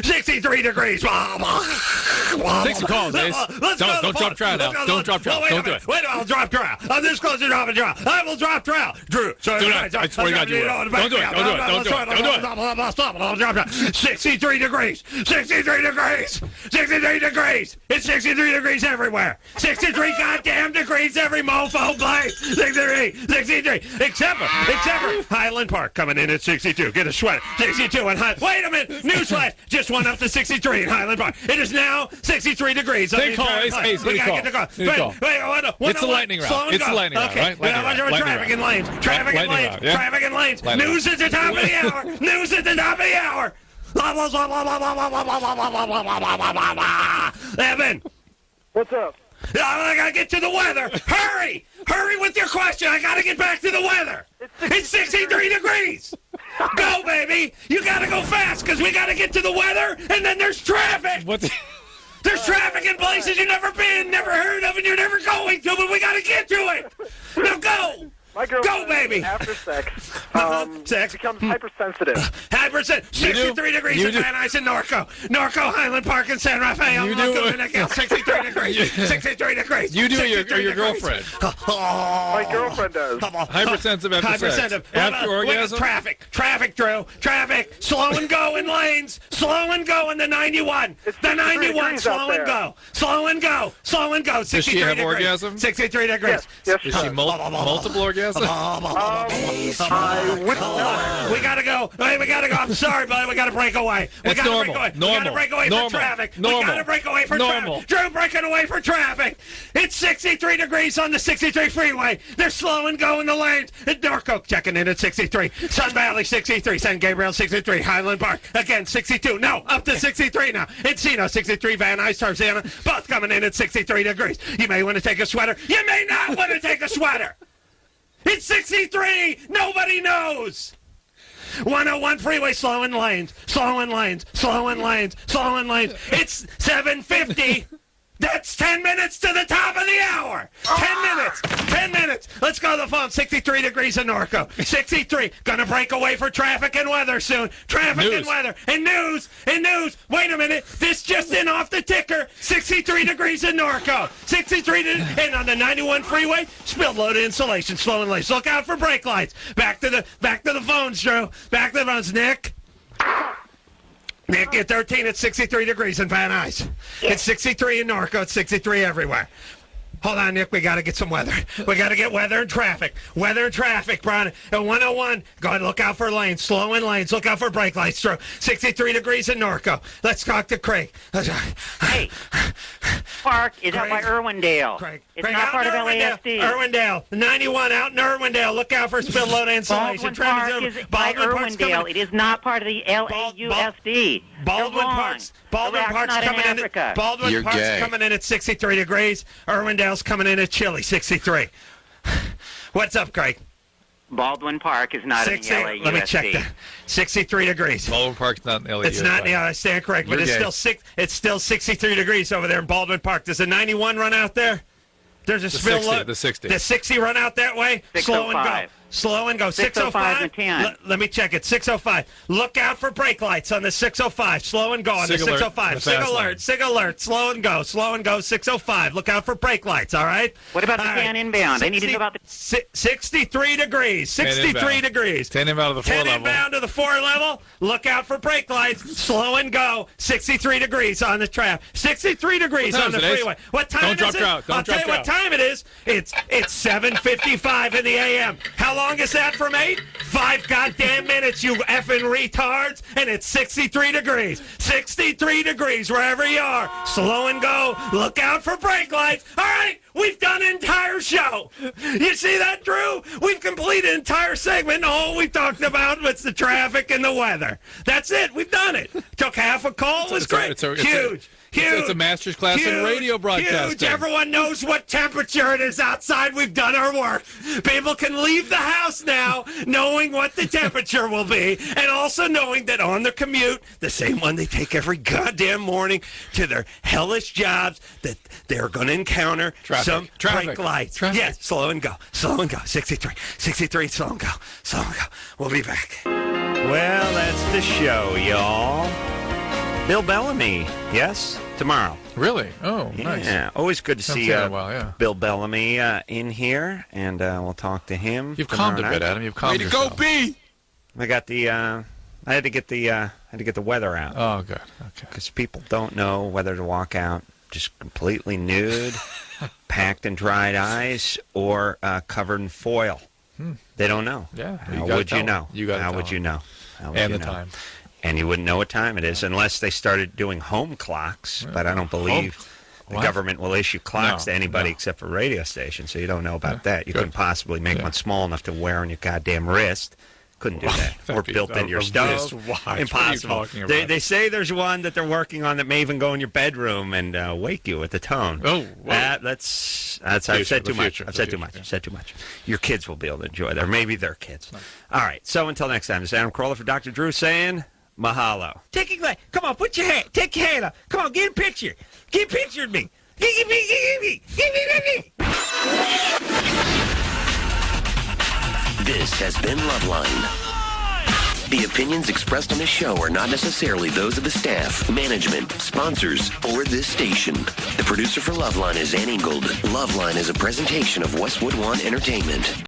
63 degrees. Take some calls, Ace. Don't drop trial now. Don't drop trial. Don't do it. Wait, I'll drop trial. I'm this close to dropping trial. I will drop trial. Drew. Do not. I swear to God, you will. Don't do it. Don't do it. Stop it. I'll drop trial. 63 degrees. 63 degrees. 63 degrees. It's 63 degrees everywhere. 63 goddamn degrees every mofo place. 63. Except for Highland Park coming in at 62. Get a sweater. 62 and Highland. Wait a minute. Newsflash. Just went up to 63 in Highland Park. It is now 63 degrees. Take call, Ace. We gotta get the call. Wait, it's the lightning round. It's the lightning round, right? Traffic and lanes. Traffic and lanes. News at the top of the hour. News at the top of the hour. Evan. What's up? I gotta get to the weather. Hurry with your question. I gotta get back to the weather. It's 63 degrees. Go, baby. You gotta go fast because we gotta get to the weather, and then there's traffic. There's traffic in places you've never been, never heard of, and you're never going to, but we gotta get to it. Now go. My girlfriend, baby. After sex, becomes hypersensitive. 63 degrees in Van Nuys and Norco, Highland Park, and San Rafael. You do it. 63 degrees. 63 degrees. You do it, or your girlfriend. My girlfriend does. Hypersensitive after sex. After orgasm. Traffic, Drew. Traffic. Slow and go in lanes. Slow and go in the 91. The 91. Slow and go. 63 Does she have degrees. orgasm? 63 degrees. Yes. Is she multiple orgasms? We gotta go. We gotta go. I'm sorry, buddy. We gotta break away. We gotta break away for traffic. We gotta break away for traffic. Drew breaking away for traffic. It's 63 degrees on the 63 freeway. They're slow and go in the lanes. And Norco checking in at 63. Sun Valley 63. San Gabriel 63. Highland Park again 62. No, up to 63 now. Encino 63. Van Nuys, Tarzana, both coming in at 63 degrees. You may want to take a sweater. You may not want to take a sweater. It's 63! Nobody knows! 101 freeway, slow in lanes. It's 7:50. That's 10 minutes to the top of the hour. 10 minutes. Let's go to the phone. 63 degrees in Norco. 63. Gonna break away for traffic and weather soon. And weather. And news. Wait a minute. This just in off the ticker. 63 degrees in Norco. 63 and on the 91 freeway, spill load of insulation. Slow and lanes. Look out for brake lights. Back to the phones, Drew. Back to the phones, Nick. Nick, at 13, it's 63 degrees in Van Nuys. It's 63 in Norco. It's 63 everywhere. Hold on, Nick. We got to get some weather. We got to get weather and traffic. Weather and traffic, Brian. At 101, go ahead, look out for lanes. Slow in lanes. Look out for brake lights. 63 degrees in Norco. Let's talk to Craig. Hey, Park is out by Irwindale. Craig. It's not part of LAFD. Irwindale. 91 out in Irwindale. Look out for spill load insulation. Baldwin Park is by Irwindale. It is not part of the LAUFD. Baldwin Park's coming in. Baldwin Park's coming in at 63 degrees. Irwindale's coming in at chilly, 63. What's up, Craig? Baldwin Park is not in the LAUFD. Let me check that. 63 degrees. Baldwin Park's not in LAUFD. It's not. Yeah, I stand correct, but it's still 63 degrees over there in Baldwin Park. Does the 91 run out there? There's a spill load. The 60. The 60 run out that way? 605. Slow and go. 605. Let me check it. 605. Look out for brake lights on the 605. Slow and go on the 605. Sig alert. Slow and go. 605. Look out for brake lights, all right? What about the 10 inbound? I need to know about the 63 degrees. 63 degrees. 10 inbound to the 4 level. 10 inbound to the 4 level. Look out for brake lights. Slow and go. 63 degrees on the trap. 63 degrees on the freeway. What time is it? I'll tell you what time it is. It's 7:55 in the a.m. How long is that from 8? 5 goddamn minutes, you effing retards. And it's 63 degrees. 63 degrees wherever you are. Slow and go. Look out for brake lights. All right, we've done an entire show. You see that, Drew? We've completed an entire segment. And all we've talked about was the traffic and the weather. That's it. We've done it. Took half a call. It was great. Huge. It's a master's class in radio broadcasting. Huge. Everyone knows what temperature it is outside. We've done our work. People can leave the house now knowing what the temperature will be, and also knowing that on their commute, the same one they take every goddamn morning to their hellish jobs, that they're going to encounter some brake lights. Yes, slow and go. 63, slow and go. We'll be back. Well, that's the show, y'all. Bill Bellamy, yes, tomorrow. Really? Oh, yeah, nice. Yeah, always good to see Bill Bellamy in here, and we'll talk to him. You've calmed a bit, Adam. You've calmed yourself. Way to go, B! I got the. I had to get the weather out. Oh, good. Okay. Because people don't know whether to walk out just completely nude, packed in dried ice, or covered in foil. They don't know. Yeah. How would you know? How would you know? And the time. And you wouldn't know what time it is unless they started doing home clocks. But I don't believe the government will issue clocks to anybody except for radio stations, so you don't know about that. You couldn't possibly make one small enough to wear on your goddamn wrist. Couldn't do that. Or built in your stove. Impossible. They say there's one that they're working on that may even go in your bedroom and wake you with the tone. Oh, that's I've said too much. I've said too much. Your kids will be able to enjoy that, or maybe their kids. All right. So until next time, this is Adam Carolla for Dr. Drew saying mahalo. Come on, put your hand. Take your hand up. Come on, get a picture. Get a picture of me. Give me. This has been Loveline. The opinions expressed on this show are not necessarily those of the staff, management, sponsors, or this station. The producer for Loveline is Ann Ingold. Loveline is a presentation of Westwood One Entertainment.